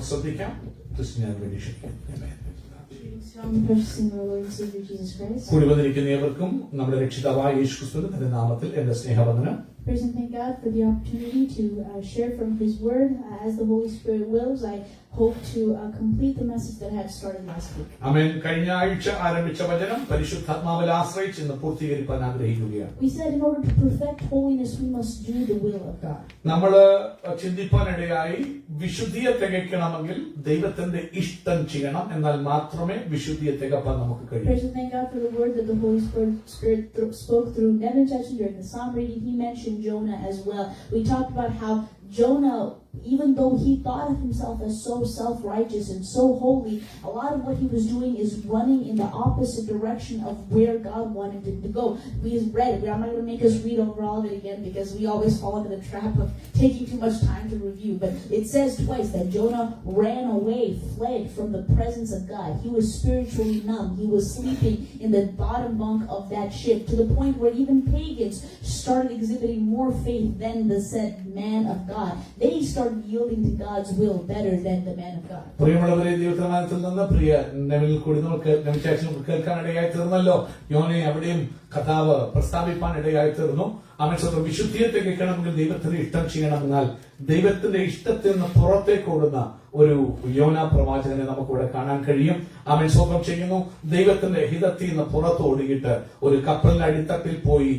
ശ്രദ്ധിക്കാം. കൂടി വന്നിരിക്കുന്ന ഏവർക്കും നമ്മുടെ രക്ഷിതാവായ യേശുക്രിസ്തുവിന്റെ തന്റെ നാമത്തിൽ എന്റെ സ്നേഹവന്ദനം. Praise and thank God for the opportunity to share from His Word. As the Holy Spirit wills, I hope to complete the message that I had started last week. ആമേൻ. കഴിഞ്ഞ ആഴ്ച ആരംഭിച്ച വചനം പരിശുദ്ധാത്മാവിൽ ആശ്രയിച്ച് ഇന്ന് പൂർത്തീകരിക്കാൻ ആഗ്രഹിക്കുകയാണ്. We said in order to perfect holiness, we must do the will of God. നമ്മൾ ചിന്തിപ്പാനിടയായി വിശുദ്ധിയെ തികയ്ക്കണമെങ്കിൽ ദൈവത്തിന്റെ ഇഷ്ടം ചെയ്യണം, എന്നാൽ മാത്രമേ വിശുദ്ധിയെ തികപ്പാൻ നമുക്ക് കഴിയൂ. Praise and thank God for the word that the Holy Spirit spoke through Nevin Jackson during the psalm reading. He mentioned Jonah as well. We talked about how Jonah, even though he thought of himself as so self-righteous and so holy, a lot of what he was doing is running in the opposite direction of where God wanted him to go. We read, I'm not going to make us read over all of it again because we always fall into the trap of taking too much time to review. But it says twice that Jonah ran away, fled from the presence of God. He was spiritually numb. He was sleeping in the bottom bunk of that ship, to the point where even pagans started exhibiting more faith than the said man of God. They started yielding to God's will better than the man of God. പ്രിയമുള്ളവരെ, ദൈവത്തിൽ നിന്ന് പ്രിയ Neville കൂടി നമുക്ക് കേൾക്കാനിടയായി തീർന്നല്ലോ. യോനെ അവിടെയും കഥാവ് പ്രസ്താവിപ്പാൻ ഇടയായി തീർന്നു. അവൻ സ്വന്തം വിശുദ്ധിയെ തികയ്ക്കണമെങ്കിൽ ദൈവത്തിന്റെ ഇഷ്ടം ചെയ്യണമെന്നാൽ ദൈവത്തിന്റെ ഇഷ്ടത്തിൽ നിന്ന് പുറത്തേക്ക് ഓടുന്ന ഒരു യോന പ്രവാചകനെ നമുക്കിവിടെ കാണാൻ കഴിയും. അവൻ സ്വന്തം ചെയ്യുന്നു. ദൈവത്തിന്റെ ഹിതത്തിൽ നിന്ന് പുറത്തോടിയിട്ട് ഒരു കപ്പലിന്റെ അടിത്തട്ടിൽ പോയി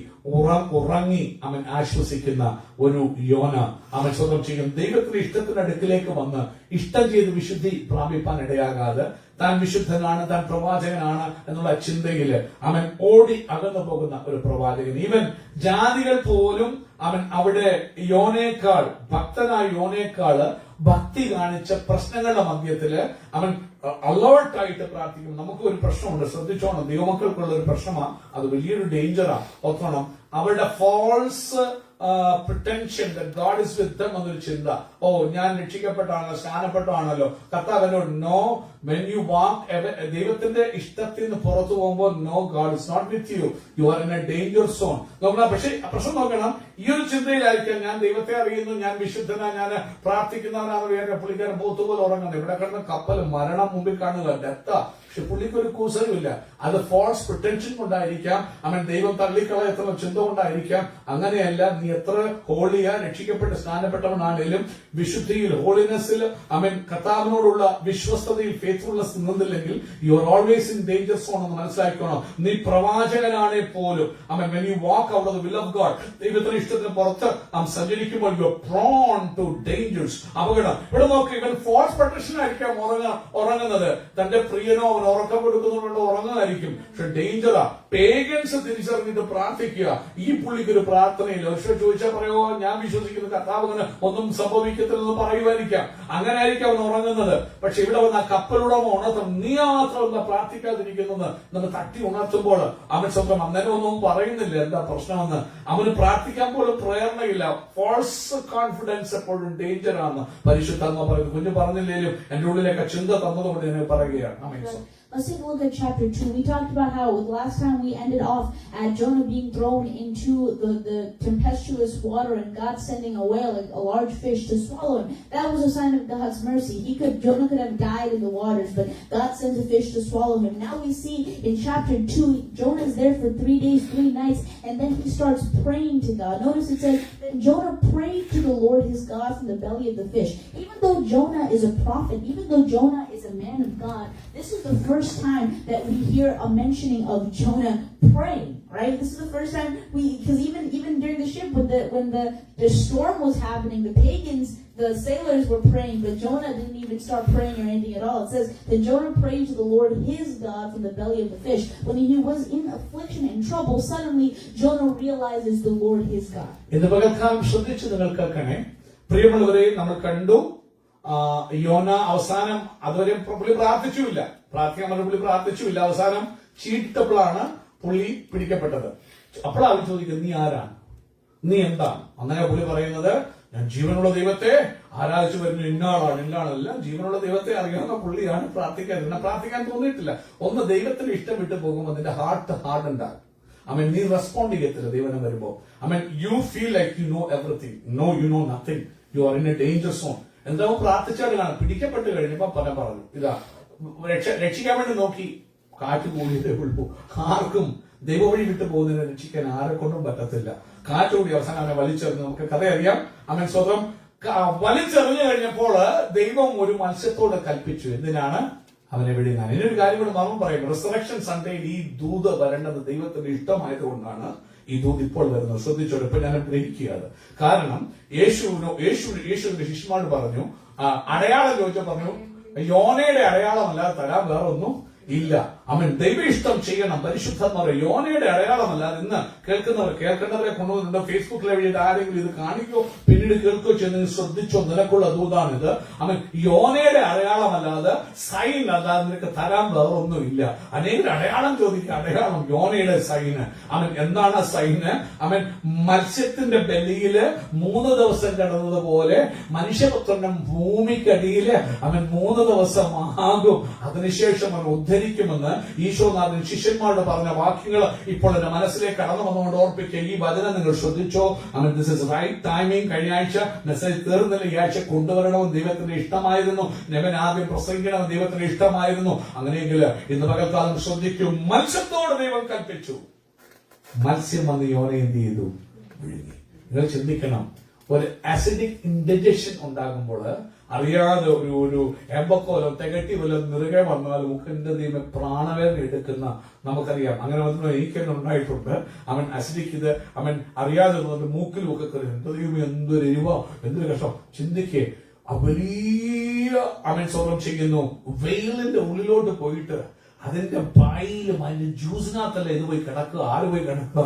ഉറങ്ങി അവൻ ആശ്വസിക്കുന്ന ഒരു യോന അവൻ സ്വന്തം ചെയ്യും. ദൈവത്തിന്റെ ഇഷ്ടത്തിന്റെ അടുക്കിലേക്ക് വന്ന് ഇഷ്ടം ചെയ്ത് വിശുദ്ധി പ്രാപിപ്പാൻ ഇടയാകാതെ താൻ വിശുദ്ധനാണ്, താൻ പ്രവാചകനാണ് എന്നുള്ള ചിന്തയില് അവൻ ഓടി അകന്നു പോകുന്ന ഒരു പ്രവാചകൻ. ഈവൻ ജാതികൾ പോലും അവൻ അവിടെ യോനേക്കാൾ ഭക്തനായ യോനേക്കാള് ഭക്തി കാണിച്ച പ്രശ്നങ്ങളുടെ മധ്യത്തില് അവൻ അലേർട്ടായിട്ട് പ്രാർത്ഥിക്കും. നമുക്ക് ഒരു പ്രശ്നമുണ്ട്, ശ്രദ്ധിച്ചോണം. ദൈവമക്കൾക്കുള്ള ഒരു പ്രശ്നമാണ്, അത് വലിയൊരു ഡേഞ്ചറാ. ഓർക്കണം, അവരുടെ false pretension that God is with them എന്നൊരു ചിന്ത. ഞാൻ രക്ഷിക്കപ്പെട്ടാണല്ലോ, സ്നാനപ്പെട്ടാണല്ലോ. കർത്താവിനോട് നോ, when you walk ദൈവത്തിന്റെ ഇഷ്ടത്തിൽ നിന്ന് പുറത്തു പോകുമ്പോൾ no, God is not with you, you are in a danger zone. നോക്കണം. പക്ഷെ പ്രശ്നം നോക്കണം, ഈ ഒരു ചിന്തയിലായിരിക്കാം ഞാൻ ദൈവത്തെ അറിയുന്നു, ഞാൻ വിശുദ്ധനാ, ഞാൻ പ്രാർത്ഥിക്കുന്നവനാണെന്ന് പുള്ളിക്കാരൻ പോത്തുപോലെ ഉറങ്ങുന്നത്. ഇവിടെ കിടന്ന കപ്പൽ മരണം മുമ്പിൽ കാണുക, ഡെത്താ. പക്ഷെ പുള്ളിക്ക് ഒരു കൂസലുമില്ല. അത് ഫോൾസ് പ്രിറ്റൻഷൻ കൊണ്ടായിരിക്കാം, അവൻ ദൈവം തള്ളിക്കളയത്തുള്ള ചിന്ത കൊണ്ടായിരിക്കാം. അങ്ങനെയല്ല, നീ എത്ര ഹോളിയാ, രക്ഷിക്കപ്പെട്ട് സ്നാനപ്പെട്ടവനാണേലും വിശുദ്ധിയിൽ, ഹോളിനെസ്സിൽ, അവൻ കർത്താവിനോടുള്ള വിശ്വസ്തതയിൽ, ഫെയ്ത്ത്ഫുൾനെസ് നിന്നില്ലെങ്കിൽ you are always in danger zone എന്ന് മനസ്സിലാക്കണം. നീ പ്രവാചകനാണെ പോലും അവൻ when you walk out of the will of God, ദൈവത്തിന്റെ ഇഷ്ടത്തിന് പുറത്ത് അവൻ സഞ്ചരിക്കുമ്പോൾ you are prone to dangers, അപകടം. ഇവിടെ നോക്ക്, ഇവൻ ഫോൾസ് പ്രൊട്ടക്ഷൻ ആയിരിക്കാം ഉറങ്ങുന്നത്. തന്റെ പ്രിയനോ അവൻ ഉറക്കം കൊടുക്കുന്നുണ്ടോ ഉറങ്ങുന്നതായിരിക്കും. പക്ഷെ ഡേഞ്ചറാ. പേഗൻസ് തിരിച്ചറിഞ്ഞിട്ട് പ്രാർത്ഥിക്കുക. ഈ പുള്ളിക്കൊരു പ്രാർത്ഥനയില്ല. പക്ഷെ ചോദിച്ചാൽ പറയുമോ, ഞാൻ വിശ്വസിക്കുന്ന കർത്താവിന് ഒന്നും സംഭവിക്കത്തില്ലെന്ന് പറയുമായിരിക്കാം. അങ്ങനെ ആയിരിക്കും അവൻ ഉറങ്ങുന്നത്. പക്ഷെ ഇവിടെ വന്ന കപ്പലുടമ ഉണർത്തും, നീ മാത്രം എന്താ പ്രാർത്ഥിക്കാതിരിക്കുന്നത് നമ്മൾ തട്ടി ഉണർത്തുമ്പോൾ അവൻ സ്വന്തം അന്നേരം ഒന്നും പറയുന്നില്ല എന്താ പ്രശ്നമെന്ന്. അവന് പ്രാർത്ഥിക്കാൻ പോലും പ്രേരണയില്ല. ഫോൾസ് കോൺഫിഡൻസ് എപ്പോഴും ഡേഞ്ചർ ആണെന്ന് പരിശുദ്ധാത്മ പറയുന്നു. കുഞ്ഞു പറഞ്ഞില്ലേലും എന്റെ ഉള്ളിലേക്ക് ചിന്ത തന്നതുകൊണ്ട് ഞാൻ പറയുകയാണ്. Let's take a look at chapter 2. We talked about how last time we ended off at Jonah being thrown into the tempestuous water and God sending a whale, a large fish, to swallow him. That was a sign of God's mercy. Jonah could have died in the waters, but God sends a fish to swallow him. Now we see in chapter 2, Jonah is there for 3 days, 3 nights, and then he starts praying to God. Notice it says that Jonah prayed to the Lord his God from the belly of the fish. Even though Jonah is a prophet, even though Jonah is a man of God, this is the first time that we hear a mentioning of Jonah praying, right? This is the first time because even during the ship when the storm was happening, the pagans, the sailors were praying, but Jonah didn't even start praying or anything at all. It says that Jonah prayed to the Lord his God from the belly of the fish. When he was in affliction and trouble, suddenly Jonah realizes the Lord his God. ഇന്ന് പകൽക്കാലം ശ്രദ്ധിച്ചു നിങ്ങൾ കേൾക്കണേ പ്രിയമുള്ളവരെ. നമ്മൾ കണ്ടു യോന അവസാനം അതുവരെ പുള്ളി പ്രാർത്ഥിച്ചുമില്ല, പ്രാർത്ഥിക്കാൻ പറഞ്ഞ പുള്ളി പ്രാർത്ഥിച്ചുമില്ല. അവസാനം ചീട്ടപ്പോഴാണ് പുള്ളി പിടിക്കപ്പെട്ടത്. അപ്പോഴാണ് ചോദിക്കുന്നത്, നീ ആരാണ്, നീ എന്താണ്? അങ്ങനെ പുള്ളി പറയുന്നത്, ഞാൻ ജീവനുള്ള ദൈവത്തെ ആരാധിച്ചു വരുന്നു, ഇന്നാളല്ല, ജീവനുള്ള ദൈവത്തെ അറിയാവുന്ന പുള്ളിയാണ്. പ്രാർത്ഥിക്കാൻ തോന്നിയിട്ടില്ല. ഒന്ന് ദൈവത്തിന് ഇഷ്ടം വിട്ടു പോകുമ്പോൾ അതിന്റെ ഹാർട്ട് ഹാർഡൻഡാകും. നീ റെസ്പോണ്ട് ചെയ്യത്തില്ല ദൈവനം വരുമ്പോ. You feel like you know everything. No, you know nothing. You are in a danger zone. എന്താ പ്രാർത്ഥിച്ചാൽ കാണാം. പിടിക്കപ്പെട്ട് കഴിഞ്ഞപ്പോ പറഞ്ഞു ഇതാ രക്ഷിക്കാൻ വേണ്ടി നോക്കി, കാറ്റ് കൂടിയതേ ഉള്ളൂ. ആർക്കും ദൈവവഴി വിട്ടു പോകുന്നതിനെ രക്ഷിക്കാൻ ആരെ കൊണ്ടും പറ്റത്തില്ല. കാറ്റുകൂടി അവസാനം അവനെ വലിച്ചെറിഞ്ഞു. നമുക്ക് കഥ അറിയാം. അവൻ സ്വതം വലിച്ചെറിഞ്ഞു കഴിഞ്ഞപ്പോൾ ദൈവം ഒരു മത്സ്യത്തോട് കൽപ്പിച്ചു. എന്തിനാണ്? അവനെ വിഴുങ്ങാൻ. ഇതിനൊരു കാര്യം കൂടെ നാം പറയും. റിസറക്ഷൻ സൺഡേയിൽ ഈ ദൂത് വരേണ്ടത് ദൈവത്തിന്റെ ഇഷ്ടമായതുകൊണ്ടാണ് ഈ ദൂത് ഇപ്പോൾ വരുന്നത്. ശ്രദ്ധിച്ചോളൂ. ഇപ്പൊ ഞാൻ ഗ്രഹിക്കുകയാണ്. കാരണം യേശുവിന്റെ ശിഷ്യന്മാരോട് പറഞ്ഞു, അടയാളം ചോദിച്ചാൽ പറഞ്ഞു, യോനയുടെ അടയാളമല്ലാതെ തരാൻ വേറൊന്നും ഇല്ല. അവൻ ദൈവ ഇഷ്ടം ചെയ്യണം. പരിശുദ്ധന്മാരെ യോനയുടെ അടയാളമല്ലാതെ ഇന്ന് കേൾക്കേണ്ടവരെ കൊണ്ടുവന്നിട്ട് ഫേസ്ബുക്കിൽ എഴുതിയിട്ട് ആരെങ്കിലും ഇത് കാണിക്കോ പിന്നീട് കേൾക്കോ ചെന്ന് ശ്രദ്ധിച്ചോ, നിനക്കുള്ള ദൂതാണിത്. അവൻ യോനയുടെ അടയാളമല്ലാതെ സൈൻ അല്ലാതെ നിനക്ക് തരാൻ വേറൊന്നുമില്ല. അനേകം അടയാളം ചോദിക്കുക. അടയാളം യോനയുടെ സൈന്. അവൻ എന്താണ് സൈന്? അവൻ മത്സ്യത്തിന്റെ ബലിയില് 3 ദിവസം കിടന്നതുപോലെ മനുഷ്യപുത്രന്റെ ഭൂമിക്കടിയില് അവൻ 3 ദിവസം ആകും. അതിനുശേഷം അവൻ ഉദ്ധരിക്കുമെന്ന് ഈശോനാഥൻ ശിഷ്യന്മാരോട് പറഞ്ഞ വാക്യങ്ങൾ ഇപ്പോൾ എന്റെ മനസ്സിലേക്ക് കടന്നു വന്നുകൊണ്ട് ഓർപ്പിക്കുക. ഈ വചനം നിങ്ങൾ ശ്രദ്ധിച്ചോ. അവൻ ദിസ് ഇസ് റൈറ്റ് ടൈമിംഗ്. കഴിഞ്ഞ ആഴ്ച മെസ്സേജ് തീർന്നില്ല. ഈ ആഴ്ച കൊണ്ടുവരണമെന്ന് ദൈവത്തിന്റെ ഇഷ്ടമായിരുന്നു. നെവൻ ആദ്യം പ്രസംഗിക്കണമെന്ന് ദൈവത്തിന്റെ ഇഷ്ടമായിരുന്നു. അങ്ങനെയെങ്കിൽ ഇന്ന് പകൽക്കാലം ശ്രദ്ധിക്കും. മത്സ്യത്തോട് ദൈവം കൽപ്പിച്ചു. മത്സ്യം വന്ന് യോനെ എന്ത് ചെയ്തു? വിഴുങ്ങി. നിങ്ങൾ ചിന്തിക്കണം. ഒരു ആസിഡിക് ഇൻഡൈജഷൻ ഉണ്ടാകുമ്പോൾ അറിയാതെ ഒരു എമ്പക്കോലോ തികട്ടി വല്ലോ നിറുകെ വന്നാൽ മുഖന്റെ ദൈവം പ്രാണവേദന എടുക്കുന്ന നമുക്കറിയാം. അങ്ങനെ വന്നു എനിക്കെന്നെ ഉണ്ടായിട്ടുണ്ട്. അവൻ അസിഡിക് ഇത് അവൻ അറിയാതെ മൂക്കിലും ഒക്കെ കയറി ദൈവം എന്തൊരു എരിവ, എന്തൊരു കഷ്ടം. ചിന്തിക്കേ, വലിയ അവൻ സ്വന്തം ചെയ്യുന്നു. വെയിലിന്റെ ഉള്ളിലോട്ട് പോയിട്ട് അതിന്റെ പായിലും അതിന്റെ ജ്യൂസിനകത്തല്ല ഇത് പോയി കിടക്കുക. ആര് പോയി കിടക്കുക?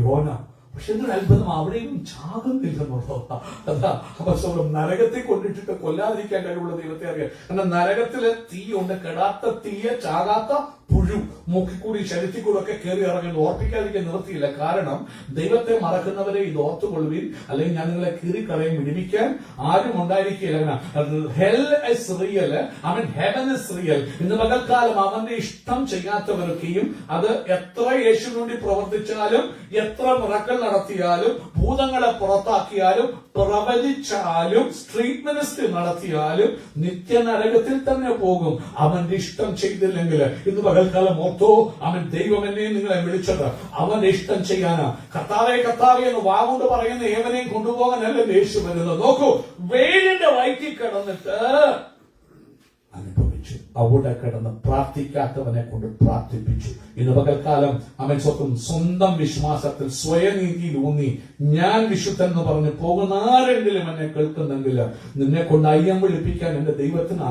യോന. പക്ഷെ എന്തൊരു അത്ഭുതം, അവിടെയും ചാകുന്നില്ലെന്നുള്ളതാ. അതാ അപ്പൊ നരകത്തെ കൊണ്ടിട്ടിട്ട് കൊല്ലാതിരിക്കാൻ കഴിവുള്ള ദൈവത്തെ അറിയാം. കാരണം നരകത്തില് തീയുണ്ട്. കെടാത്ത തീയ, ചാകാത്ത പുഴു മൂക്കിക്കൂടി ശരീരത്തിൽക്കൂടെ ഒക്കെ കയറി ഇറങ്ങുന്നു. ഓർപ്പിക്കാതിരിക്കാൻ നിവൃത്തിയില്ല. കാരണം ദൈവത്തെ മറക്കുന്നവരെ ഇത് ഓർത്തുകൊള്ളുവിൻ, അല്ലെങ്കിൽ ഞാൻ നിങ്ങളെ കീറിക്കളയും. വിടിവിക്കാൻ ആരും ഉണ്ടായിരിക്കില്ല. ഹെൽ ഇസ് റിയൽ, അവൻ ഹെവൻ ഇസ് റിയൽ. ഇന്ന് പകൽക്കാലം അവന്റെ ഇഷ്ടം ചെയ്യാത്തവർക്കെയും അത് എത്ര യേശുവിന് വേണ്ടി പ്രവർത്തിച്ചാലും, എത്ര മിറക്കൽ നടത്തിയാലും, ഭൂതങ്ങളെ പുറത്താക്കിയാലും, പ്രവചിച്ചാലും, സ്ട്രീറ്റ് മിനിസ്ട്രി നടത്തിയാലും നിത്യനരകത്തിൽ തന്നെ പോകും. അവന്റെ ഇഷ്ടം ചെയ്തില്ലെങ്കിൽ ഇന്ന് പകൽക്കാലം ഓർത്തോ, അവൻ ദൈവം എന്നെ നിങ്ങളെ വിളിച്ചത് അവന്റെ ഇഷ്ടം ചെയ്യാനാ. കർത്താവേ കർത്താവേ എന്ന് വാഗുകൊണ്ട് പറയുന്ന ഏവനെയും കൊണ്ടുപോകാനല്ല യേശു വരുന്നത്. നോക്കൂ, വെയിലിന്റെ വയറ്റിൽ കിടന്നിട്ട് അനുഭവിച്ചു. അവിടെ കിടന്ന് പ്രാർത്ഥിക്കാത്തവനെ കൊണ്ട് പ്രാർത്ഥിപ്പിച്ചു. ഇന്ന് പകൽക്കാലം അവൻ സ്വന്തം വിശ്വാസത്തിൽ സ്വയനീതിയിൽ ഊന്നി ഞാൻ വിശുദ്ധൻ എന്ന് പറഞ്ഞ് പോകുന്ന ആരെങ്കിലും എന്നെ കേൾക്കുന്നെങ്കിൽ നിന്നെ കൊണ്ട് അയ്യം വിളിപ്പിക്കാൻ എന്റെ ദൈവത്തിന്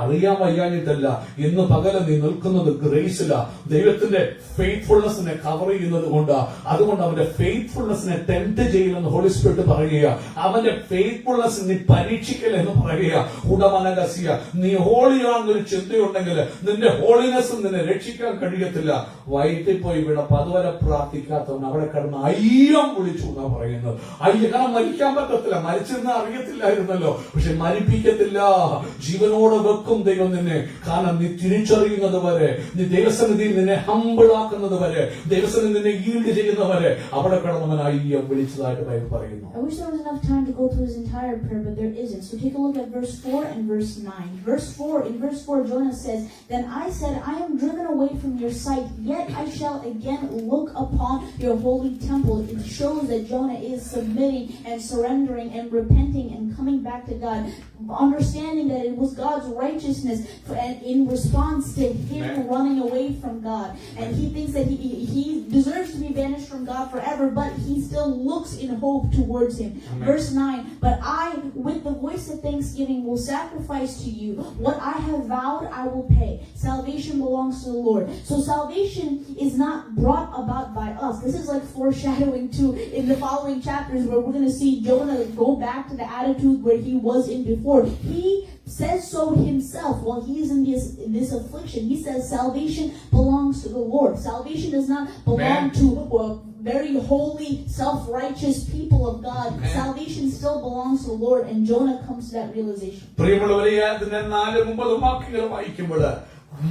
അറിയാൻ വയ്യാഞ്ഞിട്ടല്ല. ഇന്ന് പകരം നീ നിൽക്കുന്നത് ഗ്രേസില. ദൈവത്തിന്റെ ഫെയ്ത്ത്ഫുൾനെസ്സിനെ കവർ ചെയ്യുന്നത് കൊണ്ടാ. അതുകൊണ്ട് അവന്റെ ഫെയ്ത്ത്ഫുൾനെസ്സിനെ ടെംപ്റ്റ് ചെയ്യില്ലെന്ന് ഹോളി സ്പിരിറ്റ് പറയുക. അവന്റെ ഫെയ്ത്ത്ഫുൾനെസ് നീ പരീക്ഷിക്കലെന്ന് പറയുക. ഉടമനകസിയ നീ ഹോളിയാണെന്നൊരു ചിന്തയുണ്ടെങ്കിൽ നിന്റെ ഹോളിനെസ്സും നിന്നെ രക്ഷിക്കാൻ കഴിയത്തില്ല. വയറ്റിൽ പോയി വീണപ്പോ അതുവരെ പ്രാർത്ഥിക്കാത്തവൻ അവിടെ കിടന്ന് അയ്യം വിളിച്ചു എന്നാ പറയുന്നത്. കാരണം മരിക്കാൻ പറ്റത്തില്ല. മരിച്ചിരുന്ന അറിയത്തില്ലായിരുന്നല്ലോ. പക്ഷെ മരിപ്പിക്കത്തില്ല, ജീവനോടെ വെക്കും ദൈവം നിന്നെ. കാരണം നീ തിരിച്ചറിയുന്നത് വരെ, നീ ദൈവസന്നിധിയിൽ നിന്നെ ഹമ്പിളാക്കുന്നത് വരെ, ദൈവസന്നിധി നിന്നെ ഈൽഡ് ചെയ്യുന്നവരെ അവിടെ കിടന്നവൻ അയ്യം വിളിച്ചതായിട്ട് ബൈബിൾ പറയുന്നു. I wish there was enough time to go through his entire prayer, but there isn't. So take a look at verse 4 and verse 9. In verse 4, Jonah says, "Then I said, I am driven away from your sight, yet I shall again look upon your holy temple." It shows that Jonah is submitting and surrendering and repenting and coming back to God, understanding that it was God's righteousness in response to him running away from God. And he thinks that he deserves to be banished from God forever, but he still looks in hope towards him. Amen. Verse 9, "But I, with the voice of thanksgiving, will sacrifice to you. What I have vowed, I will pay. Salvation belongs to the Lord." So salvation is not brought about by us. This is like foreshadowing to in the following chapters where we're going to see Jonah go back to the attitude where he was in before. He says so himself while he is in this affliction. He says salvation belongs to the Lord. Salvation does not belong to very holy, self-righteous people of God. Salvation still belongs to the Lord, and Jonah comes to that realization. പ്രിയമുള്ളവരെ, അതിനെ 4-9 വാക്യങ്ങൾ വായിക്കുമ്പോൾ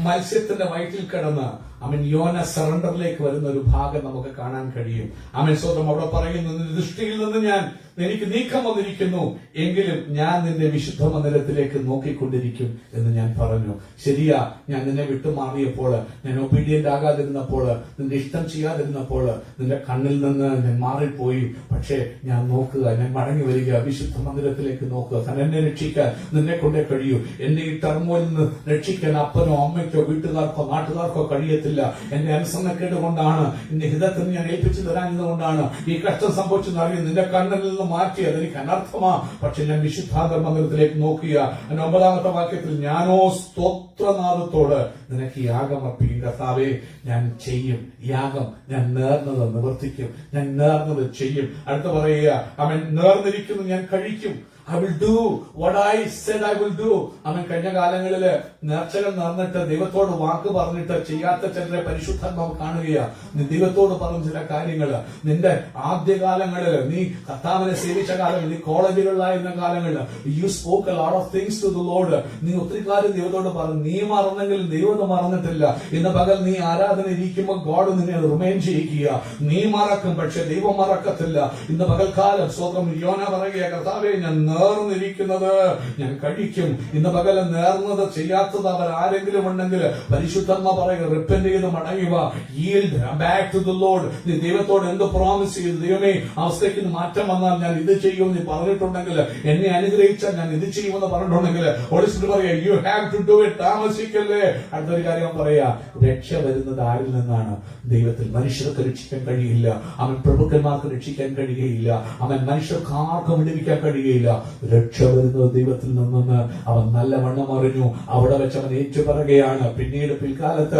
മത്സ്യത്തിന്റെ വയറ്റിൽ കിടന്ന് അവൻ യോന സറണ്ടറിലേക്ക് വരുന്ന ഒരു ഭാഗം നമുക്ക് കാണാൻ കഴിയും. അവൻ സ്വന്തം അവിടെ പറയുന്നു, നിന്റെ ദൃഷ്ടിയിൽ നിന്ന് ഞാൻ എനിക്ക് നീക്കം വന്നിരിക്കുന്നു, എങ്കിലും ഞാൻ നിന്റെ വിശുദ്ധ മന്ദിരത്തിലേക്ക് നോക്കിക്കൊണ്ടിരിക്കും എന്ന് ഞാൻ പറഞ്ഞു. ശരിയാ, ഞാൻ നിന്നെ വിട്ടുമാറിയപ്പോൾ, ഞാൻ ഒബീഡിയന്റ് ആകാതിരുന്നപ്പോൾ, നിന്റെ ഇഷ്ടം ചെയ്യാതിരുന്നപ്പോൾ നിന്റെ കണ്ണിൽ നിന്ന് ഞാൻ മാറിപ്പോയി. പക്ഷേ ഞാൻ നോക്കുക, ഞാൻ മടങ്ങി വരിക, വിശുദ്ധ മന്ദിരത്തിലേക്ക് നോക്കുക. കാരണം എന്നെ രക്ഷിക്കാൻ നിന്നെ കൊണ്ടേ കഴിയൂ. എന്റെ ഈ ടർമോയിൽ നിന്ന് രക്ഷിക്കാൻ അപ്പനോ അമ്മയ്ക്കോ വീട്ടുകാർക്കോ നാട്ടുകാർക്കോ കഴിയത്തില്ല. എന്റെ അനുസരണക്കേട് കൊണ്ടാണ്, എന്റെ ഹിതത്തിന് ഞാൻ ഏൽപ്പിച്ചു തരാഞ്ഞതുകൊണ്ടാണ് ഈ കഷ്ടം സംഭവിച്ചെന്ന് അറിയും. നിന്റെ കണ്ണിൽ നിന്ന് മാറ്റി, അതെനിക്ക് അനർത്ഥമാ. പക്ഷെ ഞാൻ വിശുദ്ധാന്തര മന്ദിരത്തിലേക്ക് നോക്കുക. 9-ാമത്തെ വാക്യത്തിൽ, ഞാനോ സ്തോത്രനാദത്തോട് നിനക്ക് യാഗം അർപ്പിക്കും. കർത്താവേ, ഞാൻ ചെയ്യും യാഗം, ഞാൻ നേർന്നത് നിവർത്തിക്കും, ഞാൻ നേർന്നത് ചെയ്യും. അടുത്ത് പറയുക, അവൻ നേർന്നിരിക്കുന്നു, ഞാൻ കഴിക്കും. I will do what I said I will do. അവൻ കഴിഞ്ഞ കാലങ്ങളില് നേർച്ചകൾ നേർന്നിട്ട് ദൈവത്തോട് വാക്ക് പറഞ്ഞിട്ട് ചെയ്യാത്ത ചിലരെ പരിശുദ്ധാത്മാവ് കാണുകയാ. നീ ദൈവത്തോട് പറഞ്ഞ ചില കാര്യങ്ങള്, നിന്റെ ആദ്യകാലങ്ങളില്, നീ കർത്താവിനെ സേവിച്ച കാലങ്ങളിൽ, നീ കോളേജുകളിലായിരുന്ന കാലങ്ങളില്, you spoke a lot of things to the Lord. നീ ഒത്തിരി കാര്യം ദൈവത്തോട് പറഞ്ഞു. നീ മറന്നെങ്കിൽ ദൈവം മറന്നിട്ടില്ല. ഇന്ന് പകൽ നീ ആരാധന ഇരിക്കുമ്പോൾ ഗോഡ് നിന്നെ റിമൈൻഡ് ചെയ്യിക്കുക. നീ മറക്കും, പക്ഷെ ദൈവം മറക്കത്തില്ല. ഇന്ന് പകൽക്കാലം സ്വന്തം യോന പറയുക, കർത്താവേ, ഞാൻ നേർന്നിരിക്കുന്നത് ഞാൻ കഴിക്കും. ഇന്ന് പകലം നേർന്നത് ചെയ്യാത്തത് അവർ ആരെങ്കിലും ഉണ്ടെങ്കിൽ പരിശുദ്ധമ്മ പറയുക, റിപ്പന്റ് ചെയ്ത് മടങ്ങുക, yield back to the Lord. നീ ദൈവത്തോട് എന്ത് പ്രോമിസ് ചെയ്തു, ദൈവമേ അവസ്ഥയ്ക്ക് മാറ്റം വന്നാൽ ഞാൻ ഇത് ചെയ്യും നീ പറഞ്ഞിട്ടുണ്ടെങ്കിൽ, എന്നെ അനുഗ്രഹിച്ചാൽ ഞാൻ ഇത് ചെയ്യുമെന്ന് പറഞ്ഞിട്ടുണ്ടെങ്കിൽ, ഓടിച്ചിട്ട് പറയാ, you have to do it. താമസിക്കല്ലേ. അടുത്തൊരു കാര്യം പറയാ, രക്ഷ വരുന്നത് ആരിൽ നിന്നാണ്? ദൈവത്തിൽ. മനുഷ്യർക്ക് രക്ഷിക്കാൻ കഴിയില്ല, അവൻ പ്രഭുക്കന്മാർക്ക് രക്ഷിക്കാൻ കഴിയുകയില്ല, അവൻ മനുഷ്യർക്ക് ആർക്കും വിടുവിക്കാൻ കഴിയുകയില്ല. രക്ഷ വരുന്നത് ദൈവത്തിൽ നിന്നെന്ന് അവൻ നല്ലവണ്ണം അറിഞ്ഞു. അവിടെ വെച്ച് അവൻ ഏറ്റുപറയുകയാണ്. പിന്നീട് പിൽക്കാലത്ത്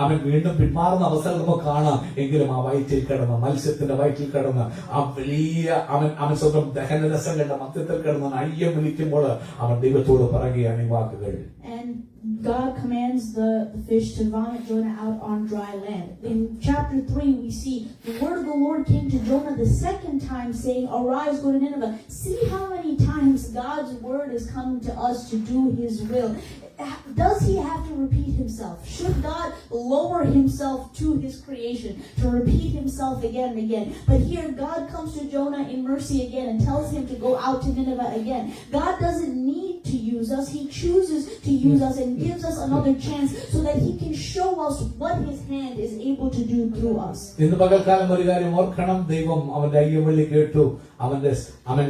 അവൻ വീണ്ടും പിന്മാറുന്ന അവസരം നമുക്ക് കാണാം. എങ്കിലും ആ വയറ്റിൽ കിടന്ന്, മത്സ്യത്തിന്റെ വയറ്റിൽ കിടന്ന്, ആ വലിയ അവൻ സ്വന്തം ദഹനരസങ്ങളുടെ മധ്യത്തിൽ കിടന്ന് അയ്യം വിളിക്കുമ്പോൾ അവൻ ദൈവത്തോട് പറയുകയാണ് ഈ വാക്കുകൾ. And God commands the fish to vomit Jonah out on dry land. In chapter 3, we see the word of the Lord came to Jonah the second time, saying, arise, go to Nineveh. See how many times God's word is coming to us to do his will. Does he have to repeat himself? Should God lower himself to his creation to repeat himself again and again? But here God comes to Jonah in mercy again and tells him to go out to Nineveh again. God doesn't need to use us. He chooses to use us and gives us another chance so that he can show us what his hand is able to do through us. ഇന്ന് പകൽക്കാലം ഒരു കാര്യം ഓർക്കണം, ദൈവം അവന്റെ അയ്യവിളി കേട്ടു, അവൻ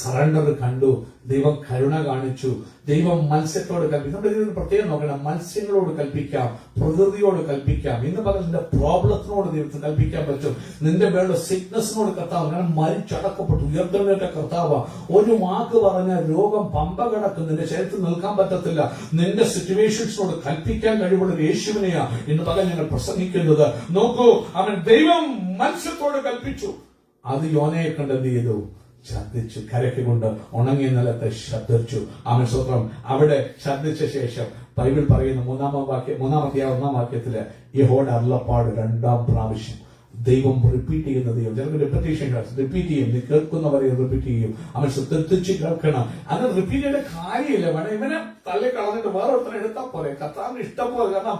surrender കണ്ടു, ദൈവം കരുണ കാണിച്ചു, ദൈവം മത്സ്യത്തോട് കൽപ്പിച്ചു. നമ്മുടെ ഇതിന് പ്രത്യേകം നോക്കണം, മത്സ്യങ്ങളോട് കൽപ്പിക്കാം, പ്രകൃതിയോട് കൽപ്പിക്കാം. ഇന്ന് പകൽ നിന്റെ പ്രോബ്ലത്തിനോട് ദൈവത്തിന് കൽപ്പിക്കാൻ പറ്റും. നിന്റെ വേണ്ട സിക്നസിനോട് കർത്താവ്, കാരണം മരിച്ചടക്കപ്പെട്ടു ഉയർത്തേണ്ട കർത്താവ്, ഒരു വാക്ക് പറഞ്ഞാൽ രോഗം പമ്പ കിടക്കും, നിന്റെ ശരീരത്തിൽ നിൽക്കാൻ പറ്റത്തില്ല. നിന്റെ സിറ്റുവേഷൻസിനോട് കൽപ്പിക്കാൻ കഴിവുള്ള യേശുവിനെയാ ഇന്ന് പകൽ ഞങ്ങൾ പ്രസംഗിക്കുന്നത്. നോക്കൂ, അവൻ ദൈവം മത്സ്യത്തോട് കൽപ്പിച്ചു, അത് യോനയെ കണ്ടെന്ത് ചെയ്തു? ഛർദ്ദിച്ചു. കരയ്ക്ക് കൊണ്ട് ഉണങ്ങിയ നിലത്തെ ശബ്ദിച്ചു. അവൻ സ്വത്രം അവിടെ ശബ്ദിച്ച ശേഷം ബൈബിൾ പറയുന്ന 3-ാം വാക്യത്തില് യഹോവയുടെ അരുളപ്പാട് 2-ാം പ്രാവശ്യം ദൈവം റിപ്പീറ്റ് ചെയ്യുന്ന ദൈവം. ചിലർക്ക് റിപ്പറ്റീഷൻ റിപ്പീറ്റ് ചെയ്യും, നീ കേൾക്കുന്നവരെ റിപ്പീറ്റ് ചെയ്യും. അവൻ ശ്രദ്ധിച്ച് കേൾക്കണം. അത് റിപ്പീറ്റ് ചെയ്യേണ്ട കാര്യമില്ല. വേണം ഇവനെ തള്ളി കളഞ്ഞിട്ട് വേറെ ഒരുത്തനെ എടുത്താൽ പോലെ, കർത്താവിന് ഇഷ്ടം പോലെ. കാരണം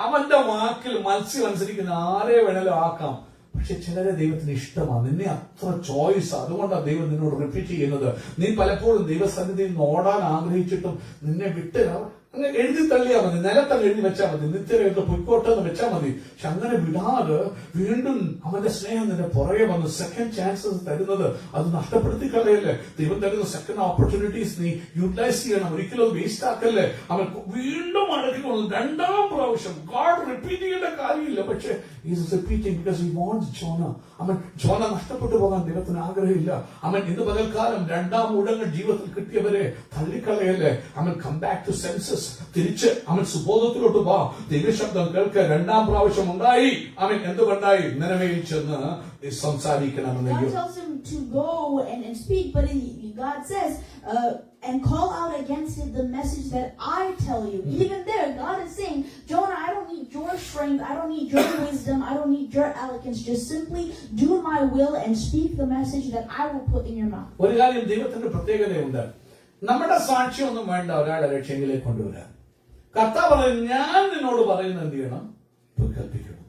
അവന്റെ വാക്കിൽ മത്സ്യം അനുസരിക്കുന്ന ആരെ വേണേലും ആക്കാം. പക്ഷെ ചിലരെ ദൈവത്തിന് ഇഷ്ടമാണ്, നിന്നെ അത്ര ചോയ്സ്. അതുകൊണ്ടാണ് ദൈവം നിന്നോട് റിപ്പീറ്റ് ചെയ്യുന്നത്. നീ പലപ്പോഴും ദൈവസന്നിധിയിൽ നിന്ന് ഓടാൻ ആഗ്രഹിച്ചിട്ടും നിന്നെ വിട്ട് അങ്ങനെ എഴുതി തള്ളിയാൽ മതി, നിലത്തങ്ങ് എഴുതി വെച്ചാൽ മതി, നിത്യമായിട്ട് പൊയ്ക്കോട്ടെ എന്ന് വെച്ചാൽ മതി. പക്ഷെ അങ്ങനെ വിടാതെ വീണ്ടും അവന്റെ സ്നേഹം നിന്റെ പുറകെ വന്ന് സെക്കൻഡ് ചാൻസസ് തരുന്നത് അത് നഷ്ടപ്പെടുത്തി കളയല്ലേ. ദൈവം തരുന്ന സെക്കൻഡ് ഓപ്പർച്യൂണിറ്റീസ് നീ യൂട്ടിലൈസ് ചെയ്യണം, ഒരിക്കലും വേസ്റ്റ് ആക്കല്ലേ. അവൻ വീണ്ടും അടക്കിക്കൊണ്ടു 2-ാം പ്രാവശ്യം. ഗോഡ് റിപ്പീറ്റ് ചെയ്യേണ്ട കാര്യമില്ല, പക്ഷെ repeating because he wants Jonah. അവൻ ജോന നഷ്ടപ്പെട്ടു പോകാൻ ദൈവത്തിന് ആഗ്രഹമില്ല. അവൻ ഇന്ന് പകൽക്കാലം 2-ാം ഊഴങ്ങൾ ജീവിതത്തിൽ കിട്ടിയവരെ തള്ളിക്കളയല്ലേ. അവൻ കം ബാക്ക് ടു സെൻസസ്. തിരിച്ച് അവൻ സുബോധത്തിലോട്ട് വാ. ദൈവശബ്ദം കേൾക്കുക. 2-ാം പ്രാവശ്യം ഉണ്ടായി. അവൻ എന്തുകൊണ്ടായി? നിനവയിൽ ചെന്ന് സംസാരിക്കണമെന്ന്. God tells him to go and speak, but God says, and call out against it the message that I tell you. Even there, God is saying, Jonah, I don't need your strength, I don't need your wisdom, I don't need your eloquence. Just simply do my will and speak the message that I will put in your mouth. ഒരു കാര്യം ദൈവത്തിന്റെ പ്രത്യേകതയുണ്ട്. നമ്മുടെ സാക്ഷ്യമൊന്നും വേണ്ട ഒരാളെ രക്ഷയിലേക്ക് കൊണ്ടുവരാൻ. കർത്താവ് പറയും, ഞാൻ നിന്നോട് പറയുന്നത് എന്ത് ചെയ്യണം? പോയി കൽപ്പിക്കണം.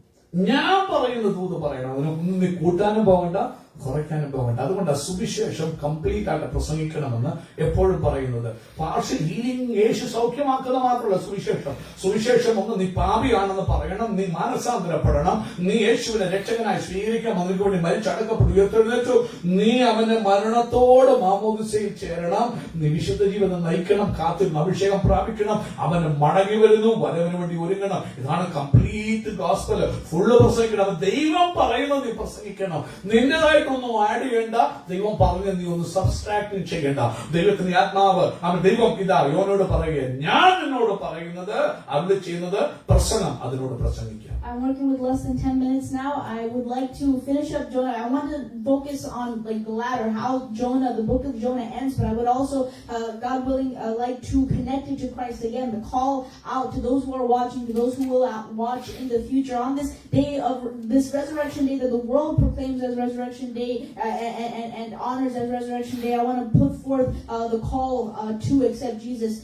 ഞാൻ പറയുന്ന ദൂത് പറയണം. അതിനൊന്നും നീ കൂട്ടാനും പോകണ്ട, കുറയ്ക്കാനും പോകണ്ട. അതുകൊണ്ട് സുവിശേഷം കംപ്ലീറ്റ് ആയിട്ട് പ്രസംഗിക്കണമെന്ന് എപ്പോഴും പറയുന്നത്. പാർഷ്യൽ ഹീലിംഗ് യേശു സൗഖ്യമാക്കുന്ന മാത്രമല്ല സുവിശേഷം ഒന്ന് നീ പാപിയാണെന്ന് പറയണം, നീ മാനസാന്തരപ്പെടണം, നീ യേശുവിനെ രക്ഷകനായി സ്വീകരിക്കാൻ അതിനു വേണ്ടി മരിച്ചടക്കപ്പെട്ടു ഉയർത്തെഴുന്നേറ്റു, നീ അവന്റെ മരണത്തോട് മാമോദിസയിൽ ചേരണം, നീ വിശുദ്ധ ജീവിതം നയിക്കണം, കാത്തിരുന്ന് അഭിഷേകം പ്രാപിക്കണം, അവന് മടങ്ങി വരുന്നു, വരവിന് വേണ്ടി ഒരുങ്ങണം. ഇതാണ് കംപ്ലീറ്റ് ഗോസ്പൽ. ഫുള്ള് പ്രസംഗിക്കണം. ദൈവം പറയുന്നത് നീ പ്രസംഗിക്കണം. നിന്റേതായിട്ട് ഒന്നും ആഡ് ചെയ്യേണ്ട. ദൈവം പറഞ്ഞ നീ ഒന്ന് സബ്സ്ട്രാക്ട് ചെയ്യേണ്ട. ദൈവത്തിന്റെ ആത്മാവ് ദൈവം ഇതാ യോനോട് പറയുക, ഞാൻ നിന്നോട് പറയുന്നത് അവിടെ ചെയ്യുന്നത് പ്രസംഗം, അതിനോട് പ്രസംഗിക്കുക. I'm working with less than 10 minutes now. I would like to finish up Jonah. I want to focus on like the ladder, how Jonah, the book of Jonah ends, but I would also, God willing, like to connect it to Christ again. The call out to those who are watching, to those who will watch in the future on this day of this resurrection day that the world proclaims as resurrection day and honors as resurrection day. I want to put forth the call to accept Jesus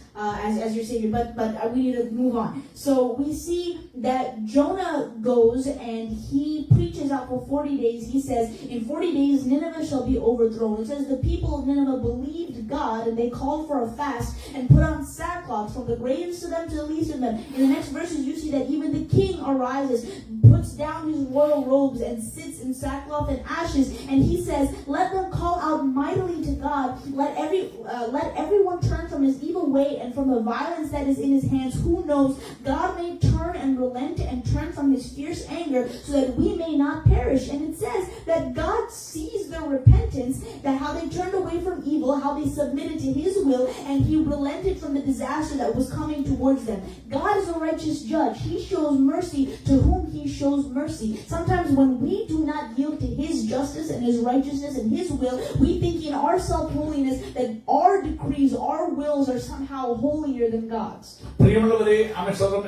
as your Savior, but we need to move on. So we see that Jonah goes and he preaches out for 40 days. He says, in 40 days Nineveh shall be overthrown. It says the people of Nineveh believed God and they called for a fast and put on sackcloth from the greatest of them to the least of them. In the next verses you see that even the king arises, puts down his royal robes and sits in sackcloth and ashes, and he says, let them call out mightily to God, let everyone turn from his evil way and from the violence that is in his hands. Who knows, God may turn and relent and turn from his fierce anger so that we may not perish. And it says that God sees their repentance, that how they turned away from evil, how they submitted to his will, and he relented from the disaster that was coming towards them. God is a righteous judge. He shows mercy to whom he shows mercy. Sometimes when we do not yield to his justice and his righteousness and his will, we think in our self-holiness that our decrees, our wills are somehow holier than God's. പ്രിയമുള്ളവരെ,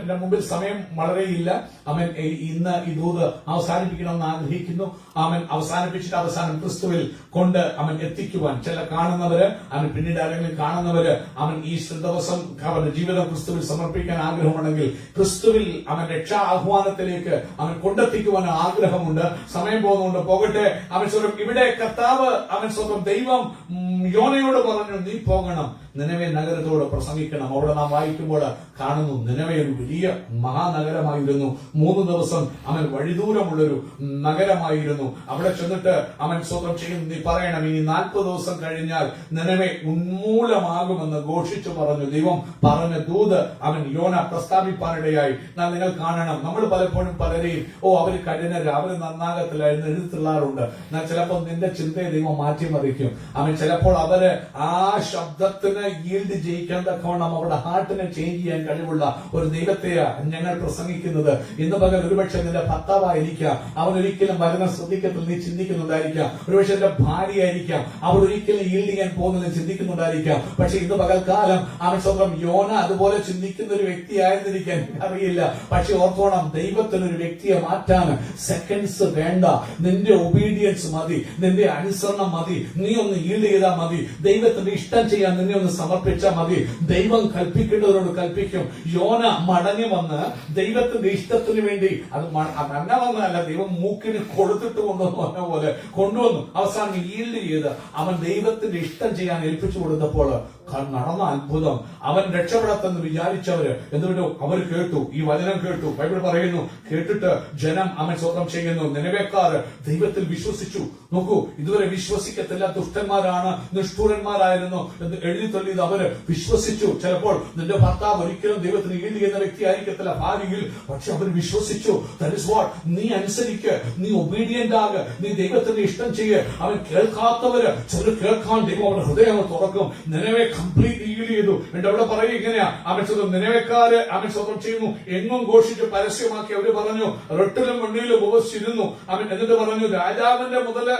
എന്റെ മുമ്പിൽ സമയം വളരെയില്ല. ഇന്ന് ഈ ദൂത് അവസാനിപ്പിക്കണമെന്ന് ആഗ്രഹിക്കുന്നു. അവസാനിപ്പിച്ചിട്ട് അവസാനം ക്രിസ്തുവിൽ കൊണ്ട് എത്തിക്കുവാൻ ചില കാണുന്നവര് പിന്നീട് ആരെങ്കിലും കാണുന്നവര് ഈസ്റ്റർ ദിവസം അവന്റെ ജീവിതം ക്രിസ്തുവിൽ സമർപ്പിക്കാൻ ആഗ്രഹമുണ്ടെങ്കിൽ ക്രിസ്തുവിൽ രക്ഷാ ആഹ്വാനത്തിലേക്ക് കൊണ്ടെത്തിക്കുവാൻ ആഗ്രഹമുണ്ട്. സമയം പോകുന്നുണ്ട്, പോകട്ടെ. ഇവിടെ കർത്താവ് സ്വന്തം ദൈവം യോനയോട് പറഞ്ഞു, നീ പോകണം, നിനവെ നഗരത്തോട് പ്രസംഗിക്കണം. അവിടെ നാം വായിക്കുമ്പോൾ കാണുന്നു, നിനവെ ഒരു വലിയ മഹാനഗരമായിരുന്നു. 3 ദിവസം വഴിദൂരമുള്ളൊരു നഗരമായിരുന്നു. അവിടെ ചെന്നിട്ട് സ്വന്തം ചെയ്യുന്നു, നീ പറയണം, ഇനി 40 ദിവസം കഴിഞ്ഞാൽ നിനവെ ഉന്മൂലമാകുമെന്ന് ഘോഷിച്ചു പറഞ്ഞു. ദൈവം പറഞ്ഞ ദൂത് യോന പ്രസ്താവിപ്പാനിടയായി. നിങ്ങൾ കാണണം, നമ്മൾ പലപ്പോഴും പലരെയും അവര് കഠിനര്, അവര് നന്നാകത്തില്ലായിരുന്നു എഴുത്തുള്ളാറുണ്ട്. എന്നാൽ ചിലപ്പോൾ നിന്റെ ചിന്തയെ ദൈവം മാറ്റിമറിക്കും. ചിലപ്പോൾ അവര് ആ ശബ്ദത്തിന് ഈൽഡ് ജയിക്കാൻ തക്കവണ്ണം അവരുടെ ഹാർട്ടിനെ ചേഞ്ച് ചെയ്യാൻ കഴിവുള്ള ഒരു ദൈവത്തെയാണ് ഞങ്ങൾ പ്രസംഗിക്കുന്നത്. ഇന്ന് പകൽ ഒരുപക്ഷെ നിന്റെ ഭർത്താവായിരിക്കാം, അവൻ ഒരിക്കലും വരുന്ന ശ്രദ്ധിക്കത്തിൽ നീ ചിന്തിക്കുന്നുണ്ടായിരിക്കാം. ഒരുപക്ഷെ എന്റെ ഭാര്യയായിരിക്കാം, അവൾ ഒരിക്കലും ഈൽഡ് ചെയ്യാൻ പോകുന്നത് ചിന്തിക്കുന്നുണ്ടായിരിക്കാം. പക്ഷെ ഇന്ന് പകൽക്കാലം സ്വന്തം യോന അതുപോലെ ചിന്തിക്കുന്ന ഒരു വ്യക്തിയായിരുന്നിരിക്കാൻ അറിയില്ല. പക്ഷെ ഓർത്തോണം, ദൈവത്തിനൊരു വ്യക്തിയെ മാറ്റാൻ സെക്കൻഡ്സ് വേണ്ട. നിന്റെ ഒബീഡിയൻസ് മതി, നിന്റെ അനുസരണം മതി, നീ ഒന്ന് ഈൽഡ് ചെയ്താൽ മതി. ദൈവത്തിന്റെ ഇഷ്ടം ചെയ്യാൻ നിന്നെ ഒന്ന് സമർപ്പിച്ചാൽ മതി. ദൈവം കൽപ്പിക്കേണ്ടവരോട് കൽപ്പിക്കും. യോന മടങ്ങി വന്ന് ദൈവത്തിന്റെ ഇഷ്ടത്തിന് വേണ്ടി അത് വന്നതല്ല, ദൈവം മൂക്കിന് കൊടുത്തിട്ട് കൊണ്ടുവന്നു പറഞ്ഞ പോലെ കൊണ്ടുവന്നു. അവസാനം ഈൽഡ് ചെയ്ത് അവൻ ദൈവത്തിന്റെ ഇഷ്ടം ചെയ്യാൻ ഏൽപ്പിച്ചു കൊടുത്തപ്പോൾ നടന്ന അത്ഭുതം. അവൻ രക്ഷപ്പെടത്തെന്ന് വിചാരിച്ചവര് എന്നിട്ട് അവർ കേട്ടു, ഈ വചനം കേട്ടു. ബൈബിൾ പറയുന്നു, കേട്ടിട്ട് ജനം സ്വന്തം ചെയ്യുന്നു. നിനവേക്കാര് ദൈവത്തിൽ വിശ്വസിച്ചു. നോക്കൂ, ഇതുവരെ വിശ്വസിക്കത്തില്ല, ദുഷ്ടന്മാരാണ്, നിഷ്ഠൂരന്മാരായിരുന്നു എന്ന് എഴുതി തള്ളിയത് അവര് വിശ്വസിച്ചു. ചിലപ്പോൾ നിന്റെ ഭർത്താവ് ഒരിക്കലും ദൈവത്തിന് ഈൽഡ് ചെയ്യുന്ന വ്യക്തി ആയിരിക്കത്തില്ല ഭാര്യയിൽ, പക്ഷെ അവർ വിശ്വസിച്ചു. That is what. നീ അനുസരിക്ക്, നീ ഒബീഡിയന്റ് ആക്, നീ ദൈവത്തിന്റെ ഇഷ്ടം ചെയ്യ്. അവൻ കേൾക്കാത്തവര് ചിലർ കേൾക്കാൻ ദൈവം അവരുടെ ഹൃദയം തുറക്കും. നിനവെ കംപ്ലീറ്റ് ഈൽഡ് ചെയ്തു. എന്നിട്ട് അവിടെ പറയും ഇങ്ങനെയാ, നിനവേക്കാര് സ്വന്തം ചെയ്യുന്നു, എങ്ങും ഘോഷിച്ച് പരസ്യമാക്കി. അവര് പറഞ്ഞു, റൊട്ടിലും വെണ്ണിയിലും ഉപസിരുന്നു. എന്നിട്ട് പറഞ്ഞു, രാജാവിന്റെ മുതല്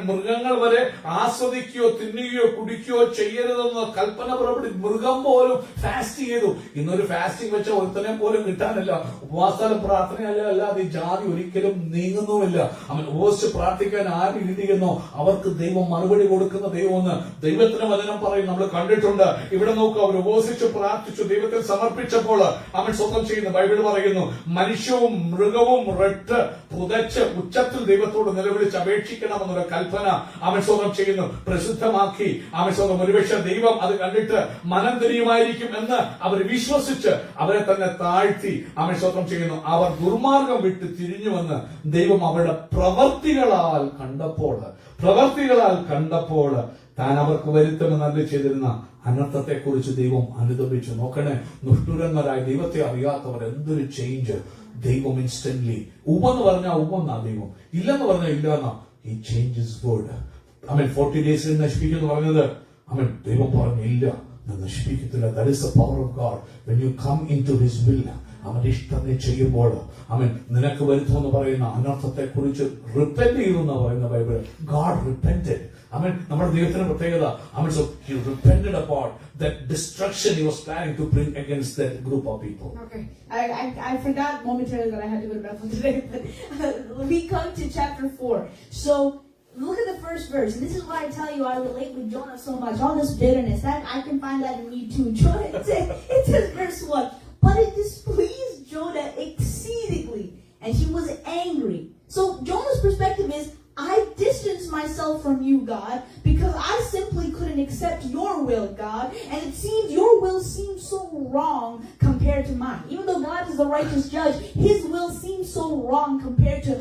മൃഗങ്ങൾ വരെ ആസ്വദിക്കുകയോ തിന്നുകയോ കുടിക്കുകയോ ചെയ്യരുതെന്ന് കൽപ്പന പുറപ്പെടുത്തി. മൃഗം പോലും ഫാസ്റ്റ് ചെയ്തു. ഇന്നൊരു ഫാസ്റ്റിംഗ് വെച്ച ഒരുത്തനെ പോലും കിട്ടാനില്ല. ഉപവാസാല പ്രാർത്ഥനയല്ല, അല്ലാതെ ഈ ജാതി ഒരിക്കലും നീങ്ങുന്നുമില്ല. ഉപവസിച്ച് പ്രാർത്ഥിക്കാൻ ആര് ഇരിക്കുന്നോ അവർക്ക് ദൈവം മറുപടി കൊടുക്കുന്ന ദൈവമെന്ന് ദൈവത്തിന് വചനം പറയും. നമ്മൾ കണ്ടിട്ടുണ്ട്. പോയിട്ടുണ്ട്. ഇവിടെ നോക്കൂ, അവർ ഉപവസിച്ചു പ്രാർത്ഥിച്ചു ദൈവത്തിൽ സമർപ്പിച്ചപ്പോൾ അവൻ സ്വന്തം ചെയ്യുന്നു. ബൈബിൾ പറയുന്നു, മനുഷ്യവും മൃഗവും റെട്ട് പുതച്ച് ഉച്ചത്തിൽ ദൈവത്തോട് നിലവിളിച്ച് അപേക്ഷിക്കണമെന്നൊരു കൽപ്പന അവൻ സ്വന്തം ചെയ്യുന്നു, പ്രസിദ്ധമാക്കി. അവൻ സ്വന്തം ഒരുപക്ഷെ ദൈവം അത് കണ്ടിട്ട് മനം തിരിയുമായിരിക്കും എന്ന് അവർ വിശ്വസിച്ച് അവരെ തന്നെ താഴ്ത്തി അവൻ സ്വന്തം ചെയ്യുന്നു. അവർ ദുർമാർഗം വിട്ട് തിരിഞ്ഞുവെന്ന് ദൈവം അവരുടെ പ്രവർത്തികളാൽ കണ്ടപ്പോൾ താൻ അവർക്ക് വരുത്തുമെന്ന് അരുളി ചെയ്തിരുന്ന അനർത്ഥത്തെ കുറിച്ച് ദൈവം അനുദപിച്ചു. നോക്കണേ, നിഷ്ഠുരന്മാരായ ദൈവത്തെ അറിയാത്തവർ എന്തൊരു ചേഞ്ച് ദൈവം ഇൻസ്റ്റന്റ്ലി. ഉമെന്ന് പറഞ്ഞാൽ ഉമെന്നാ ദൈവം, ഇല്ലെന്ന് പറഞ്ഞാൽ ഇല്ലെന്നാ. ഈ ചേഞ്ച് ഇസ് ഗുഡ്. 40 days നശിപ്പിക്കുമെന്ന് പറഞ്ഞത് ദൈവം പറഞ്ഞില്ല, നശിപ്പിക്കത്തില്ല. That is the power of God. When you come into His will, അവന്റെ ഇഷ്ടം ചെയ്യുമ്പോൾ നിനക്ക് വരുത്തുമെന്ന് പറയുന്ന അനർത്ഥത്തെ കുറിച്ച് റിപ്പന്റ് ചെയ്യുന്ന പറയുന്ന ബൈബിൾ. God repented. നമ്മുടെ ദൈവത്തിന്റെ പ്രത്യേകത. So he repented about that destruction he was planning to bring against that group of people. Okay, I forgot momentarily that I had to go to Bethel today, but we come to chapter 4. So look at the first verse, and this is why I tell you I relate with Jonah so much. All this bitterness, that I can find that in me too. Jonah, it says verse 1, but it displeased Jonah exceedingly, and he was angry. So Jonah's perspective is, I distanced myself from you, God, because I simply couldn't accept your will, God, and it seems your will seems so wrong compared to mine. Even though God is the righteous judge, His will seems so wrong compared to,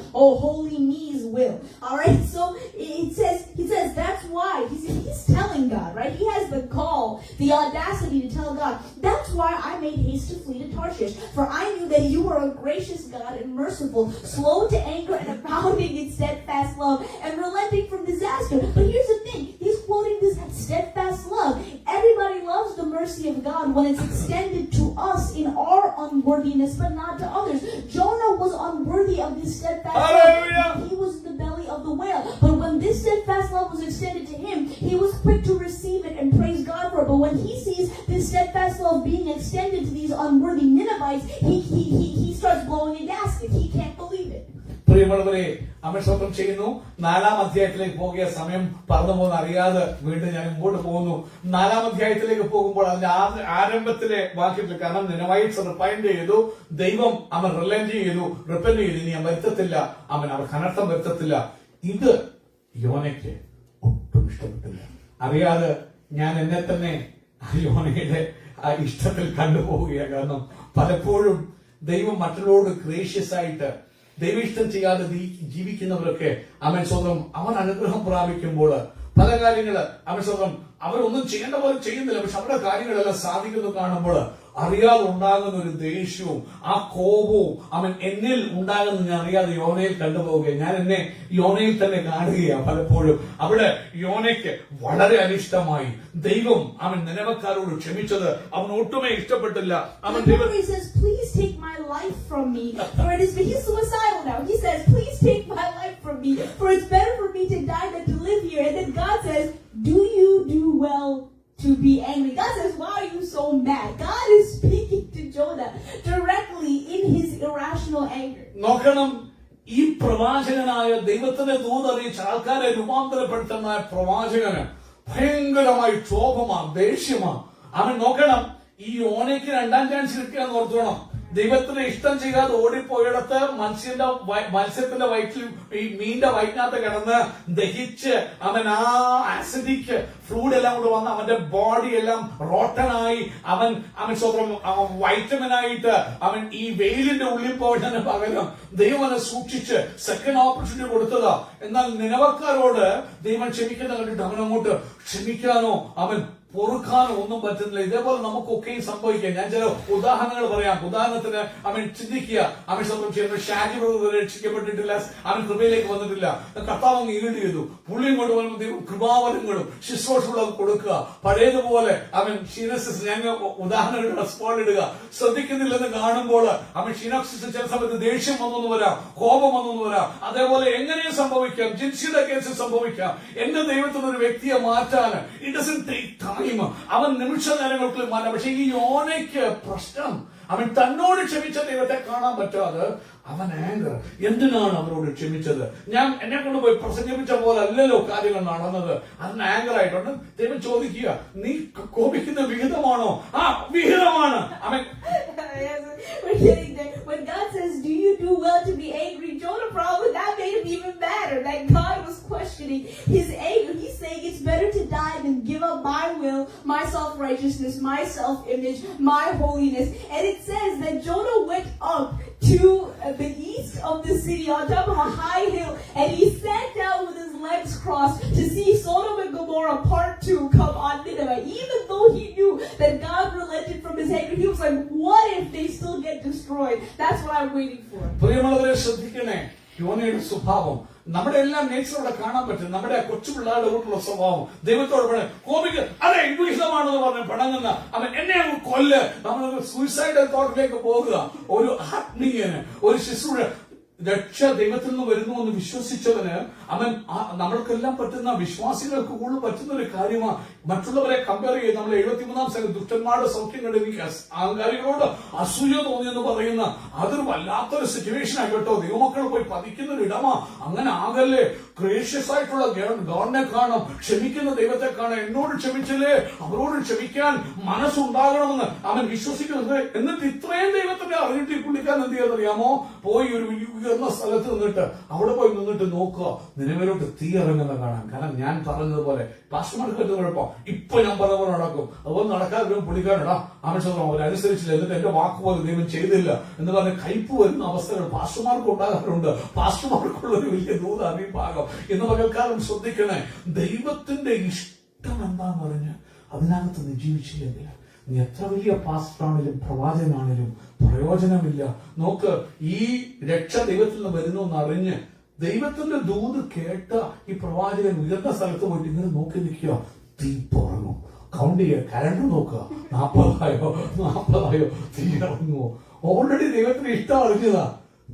holy me's will. All right, so he says that's why he's telling God, right? He has the gall, the audacity to tell God, that's why I made haste to flee to Tarshish, for I knew that you are a gracious God and merciful, slow to anger and abounding in steadfast love and relenting from disaster. But here's the thing, he's quoting this steadfast love. Everybody loves the mercy of God when it's extended to us in our unworthiness, but not to others. Jonah was unworthy of this steadfast love. He was in the belly of the whale. But when this steadfast love was extended to him, he was quick to receive it and praise God for it. But when he sees this steadfast love being extended to these unworthy Ninevites, he starts blowing a gasket. He can't believe it. പ്രിയമുള്ളവരെ, അവൻ സ്വന്തം ചെയ്യുന്നു. 4-ാം അധ്യായത്തിലേക്ക് പോകിയ സമയം പറഞ്ഞു പോകുന്ന അറിയാതെ വീണ്ടും ഞാൻ മുമ്പോട്ട് പോകുന്നു. 4-ാം അധ്യായത്തിലേക്ക് പോകുമ്പോൾ അതിന്റെ ആരംഭത്തിലെ വാക്യത്തിൽ, കാരണം നിനവൈറ്റ്സ് റിപ്പൈൻഡ് ചെയ്തു, ദൈവം റിപ്പന്റ് ചെയ്തു, ഇനി അവൻ വരുത്തത്തില്ല, അവർക്ക് അനർത്ഥം വരുത്തത്തില്ല. ഇത് യോനയ്ക്ക് ഒട്ടും ഇഷ്ടപ്പെട്ടില്ല. അറിയാതെ ഞാൻ എന്നെ തന്നെ യോനയുടെ ഇഷ്ടത്തിൽ കണ്ടുപോവുകയാണ്. കാരണം പലപ്പോഴും ദൈവം മറ്റുള്ളവരോട് ഗ്രേഷ്യസ് ആയിട്ട് ദൈവയിഷ്ടം ചെയ്യാതെ ജീവിക്കുന്നവരൊക്കെ സ്വന്തം അനുഗ്രഹം പ്രാപിക്കുമ്പോൾ പല കാര്യങ്ങള് സ്വന്തം അവരൊന്നും ചെയ്യേണ്ട പോലെ ചെയ്യുന്നില്ല, പക്ഷെ അവരുടെ കാര്യങ്ങളെല്ലാം സാധിക്കുന്നു കാണുമ്പോൾ അറിയാതെ ഉണ്ടാകുന്ന ഒരു ദേഷ്യവും ആ കോപവും എന്നിൽ ഉണ്ടാകുന്ന ഞാൻ അറിയാതെ യോനയിൽ കണ്ടുപോവുകയാണ്. ഞാൻ എന്നെ യോനയിൽ തന്നെ കാണുകയാണ്. പലപ്പോഴും അവിടെ യോനയ്ക്ക് വളരെ അനിഷ്ടമായി. ദൈവം നിനവക്കാരോട് ക്ഷമിച്ചത് ഒട്ടുമേ ഇഷ്ടപ്പെട്ടില്ല. Please take my life from me, for it is, he's suicidal now. He says, please take my life from me, for it's better for me to die than to live here. And then God says, do you do well to be angry? God says, why are you so mad? God is speaking to Jonah directly in his irrational anger. നോക്കണം, ഈ പ്രവാചകനായ ദൈവത്തിന്റെ ദൂതറിയിച്ച ആൾക്കാരെ രൂപാന്തരപ്പെടുത്തുന്ന പ്രവാചകന് ഭയങ്കരമായി ക്ഷോഭമാ, ദേഷ്യമാ. നോക്കണം, ഈ യോനയ്ക്ക് 2ാം chance കിട്ടിയാന്ന് ഓർത്തോണം. ദൈവത്തിന് ഇഷ്ടം ചെയ്യാതെ ഓടിപ്പോയിടത്ത് മത്സ്യത്തിന്റെ വയറ്റിൽ ഈ മീന്റെ വയറ്റിനകത്ത് കിടന്ന് ദഹിച്ച് ആ ആസിഡിക് ഫ്ലൂഡ് എല്ലാം കൂടെ വന്ന് അവന്റെ ബോഡി എല്ലാം റോട്ടനായി സ്വന്തം വൈറ്റമിനായിട്ട് ഈ വെയിലിന്റെ ഉള്ളിൽ പോയതിന് പകരം ദൈവം അവനെ സൂക്ഷിച്ച് സെക്കൻഡ് ഓപ്പർച്യൂണിറ്റി കൊടുത്തതാ. എന്നാൽ നിനവക്കാരോട് ദൈവം ക്ഷമിക്കുന്ന കണ്ടിട്ട് അവനങ്ങോട്ട് ക്ഷമിക്കാനോ പൊറുക്കാനോ ഒന്നും പറ്റുന്നില്ല. ഇതേപോലെ നമുക്കൊക്കെയും സംഭവിക്കാം. ഞാൻ ചില ഉദാഹരണങ്ങൾ പറയാം. ഉദാഹരണത്തിന് ചിന്തിക്കുക, സ്വന്തം ചെയ്യുന്ന ഷാജി രക്ഷിക്കപ്പെട്ടിട്ടില്ല, കൃപയിലേക്ക് വന്നിട്ടില്ല. കർത്താവ് ഈട് ചെയ്തു, പുള്ളിയും കൊണ്ട് വരുമ്പോൾ കൃപാവരങ്ങളും ശുശ്രൂഷകളും കൊടുക്കുക. പഴയതുപോലെ ഷീനോക്സിസ്, ഞാൻ ഉദാഹരണങ്ങൾ റെസ്പോണ്ട് ഇടുക, ശ്രദ്ധിക്കുന്നില്ലെന്ന് കാണുമ്പോൾ ഷീനോക്സിസ് ചില സമയത്ത് ദേഷ്യം വന്നു വരാം, കോപം വന്നു വരാം. അതേപോലെ എങ്ങനെയും സംഭവിക്കാം, ജിൻസിയുടെ കേസിൽ സംഭവിക്കാം. എന്റെ ദൈവത്തിന് ഒരു വ്യക്തിയെ മാറ്റാൻ ഇറ്റ് ഡസന്റ് ടേക്ക് ടൈം. നിമിഷ നേരങ്ങൾക്ക് മാറ്റാം. പക്ഷെ ഈ യോനയ്ക്ക് പ്രശ്നം അവൻ തന്നോട് ക്ഷമിച്ച ദൈവത്തെ കാണാൻ പറ്റാതെ അവൻ ആങ്കർ. എന്തിനാണ് അവരോട് ക്ഷമിച്ചത്? ഞാൻ എന്നെ കൊണ്ട് പോയി പ്രസംഗിപ്പിച്ച പോലെ അല്ലല്ലോ കാര്യങ്ങൾ നടന്നത്. അതിന് ആങ്കർ ആയിട്ടുണ്ട്. ദൈവം ചോദിക്കുക, നീ കോപിക്കുന്ന വിഹിതമാണോ? ആ വിഹിതമാണ്. അവൻ We're getting there. When God says, do you do well to be angry? Jonah probably, that made him even madder. That God was questioning his anger. He's saying it's better to die than give up my will, my self-righteousness, my self-image, my holiness. And it says that Jonah went up to the east of the city on top of a high hill, and he sat down with his legs crossed to see Sodom and Gomorrah part 2 come on Nineveh. Even though he knew that God relented from his anger, he was like, what if they still get destroyed? That's what I'm waiting for. പ്രിയമുള്ളവരെ ശ്രദ്ധിക്കണേ, യോനയുടെ സ്വഭാവം നമ്മുടെ എല്ലാം നേച്ചറോടെ കാണാൻ പറ്റും. നമ്മുടെ കൊച്ചു പിള്ളേരുടെ കൂട്ടുള്ള സ്വഭാവം ദൈവത്തോട് കോപിക്ക് അതെ വിഹിതമാണെന്ന് പറഞ്ഞ് പടങ്ങുന്ന അവൻ എന്നെ അങ്ങ് കൊല്ല്, നമ്മൾ സൂയിസൈഡ് തോട്ടിലേക്ക് പോകുക. ഒരു ആത്മീയന്, ഒരു ശിശുര രക്ഷ ദൈവത്തിൽ നിന്ന് വരുന്നു എന്ന് വിശ്വസിച്ചവന് അവൻ നമ്മൾക്കെല്ലാം പറ്റുന്ന വിശ്വാസികൾക്ക് കൂടുതൽ പറ്റുന്ന ഒരു കാര്യമാണ് മറ്റുള്ളവരെ കമ്പയർ ചെയ്ത്. നമ്മൾ 73-ാം സംഘം ദുഷ്ടന്മാരുടെ സൗഖ്യം കണ്ട് എനിക്ക് അഹങ്കാരികളോട് അസൂയ തോന്നിയെന്ന് പറയുന്ന അതൊരു വല്ലാത്തൊരു സിറ്റുവേഷൻ ആയിട്ടോ. ദൈവമക്കൾ പോയി പതിക്കുന്ന ഒരു ഇടമാ. അങ്ങനെ ആകല്ലേ. ഗ്രേഷ്യസ് ആയിട്ടുള്ള ഗോഡിനെ കാണാം, ക്ഷമിക്കുന്ന ദൈവത്തെ കാണാം. എന്നോട് ക്ഷമിച്ചില്ലേ, അവരോട് ക്ഷമിക്കാൻ മനസ്സുണ്ടാകണമെന്ന് അവൻ വിശ്വസിക്കുന്നത്. എന്നിട്ട് ഇത്രയും ദൈവത്തിന്റെ അറിഞ്ഞിട്ട് ഈ പുള്ളിക്കാൻ എന്ത് ചെയ്യാന്നറിയാമോ? പോയി ഒരു ഉയർന്ന സ്ഥലത്ത് നിന്നിട്ട് അവിടെ പോയി നിന്നിട്ട് നോക്കുക, നിലവിലോട്ട് തീ ഇറങ്ങുന്ന കാണാൻ. കാരണം ഞാൻ പറഞ്ഞതുപോലെ പാസ്റ്റർമാർക്ക് പറ്റുന്ന കുഴപ്പം ഇപ്പൊ ഞാൻ പറഞ്ഞ പോലെ നടക്കും, അതുപോലെ നടക്കാതെ പുള്ളിക്കാരടാ ആവശ്യം അവരനുസരിച്ചില്ല, എന്നിട്ട് എന്റെ വാക്കുപോലെ ദൈവം ചെയ്തില്ല എന്ന് പറഞ്ഞ് കയ്പ് വരുന്ന അവസ്ഥകൾ പാസ്റ്റർമാർക്ക് ഉണ്ടാകാറുണ്ട്. പാസ്റ്റർമാർക്കുള്ള ഒരു വലിയ ദൂത അറിയിപ്പാകം എന്ന് പകൽക്കാലം ശ്രദ്ധിക്കണേ. ദൈവത്തിന്റെ ഇഷ്ടം എന്താന്ന് പറഞ്ഞ് അതിനകത്ത് നീ ജീവിച്ചില്ലെങ്കിൽ നീ എത്ര വലിയ പാസ്റ്ററാണെങ്കിലും പ്രവാചകനാണെങ്കിലും പ്രയോജനമില്ല. നോക്ക്, ഈ രക്ഷ ദൈവത്തിൽ നിന്ന് വരുന്നു എന്നറിഞ്ഞ് ദൈവത്തിന്റെ ദൂത് കേട്ട ഈ പ്രവാചകൻ ഉയർന്ന സ്ഥലത്ത് പോയിട്ട് ഇങ്ങനെ നോക്കി നിൽക്കുക. തീ പുറങ്ങും, കൗണ്ട് ചെയ്യുക, കരണ്ട് നോക്കുക, 40 തീ ഇറങ്ങുമോ? ഓൾറെഡി ദൈവത്തിന് ഇഷ്ടം അറിഞ്ഞതാ.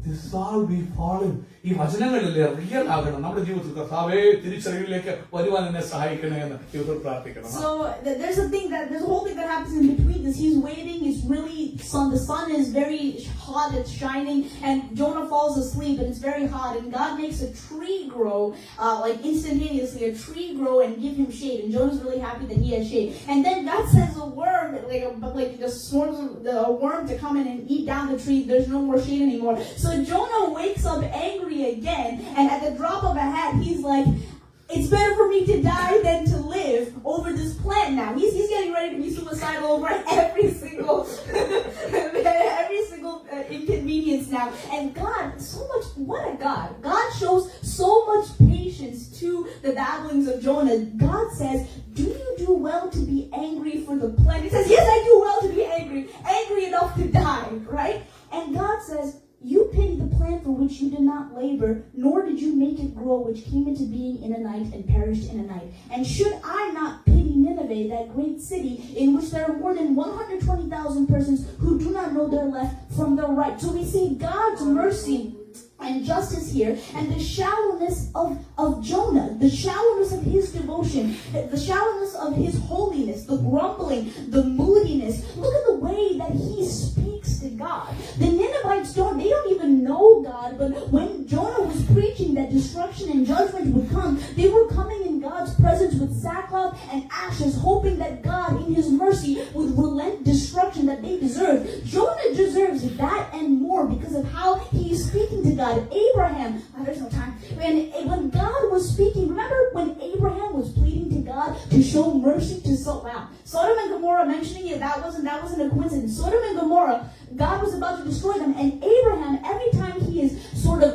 This all be fallen. ഈ വചനങ്ങളിലെ റിയൽ ആകണം നമ്മുടെ ജീവിതത്തിൽ. കർത്താവേ തിരിച്ചറിവിലേക്ക് വരുവാൻ എന്നെ സഹായിക്കണേ എന്ന് ജീവിതത്തിൽ പ്രാർത്ഥിക്കണം. So there's a whole thing that happens in between this. He's waiting. It's really the sun is very hot. It's shining, and Jonah falls asleep, and it's very hot. And God makes a tree grow, like instantaneously, a tree grow and give him shade. And Jonah's really happy that he has shade. And then God sends a worm, like just swarms a worm to come in and eat down the tree. There's no more shade anymore. So Jonah wakes up angry again, and at the drop of a hat, he's like, it's better for me to die than to live over this plant now. He's getting ready to be suicidal over every single inconvenience now. And God, what a God. God shows so much patience to the babblings of Jonah. God says, do you do well to be angry for the plant? He says, yes, I do well to be angry enough to die, right? And God says, you pity the plant for which you did not labor, nor did you make it grow, which came into being in a night and perished in a night. And should I not pity Nineveh, that great city, in which there are more than 120,000 persons who do not know their left from their right? So we see God's mercy and justice here, and the shallowness of Jonah, the shallowness of his devotion, the shallowness of his holiness, the grumbling, the moodiness. Look at the way that he speaks to God. The Ninevites they don't even know God, but when Jonah was preaching that destruction and judgment would come, they were coming in God's presence with sackcloth and ashes, hoping that God in his mercy would relent destruction that they deserved. Jonah deserves that and more because of how he is speaking to God. Abraham, there's no time. When God was speaking, remember when Abraham was pleading to God to show mercy to Sodom and Gomorrah, mentioning it, that wasn't a coincidence. Sodom and Gomorrah, God was about to destroy them, and Abraham, every time he is sort of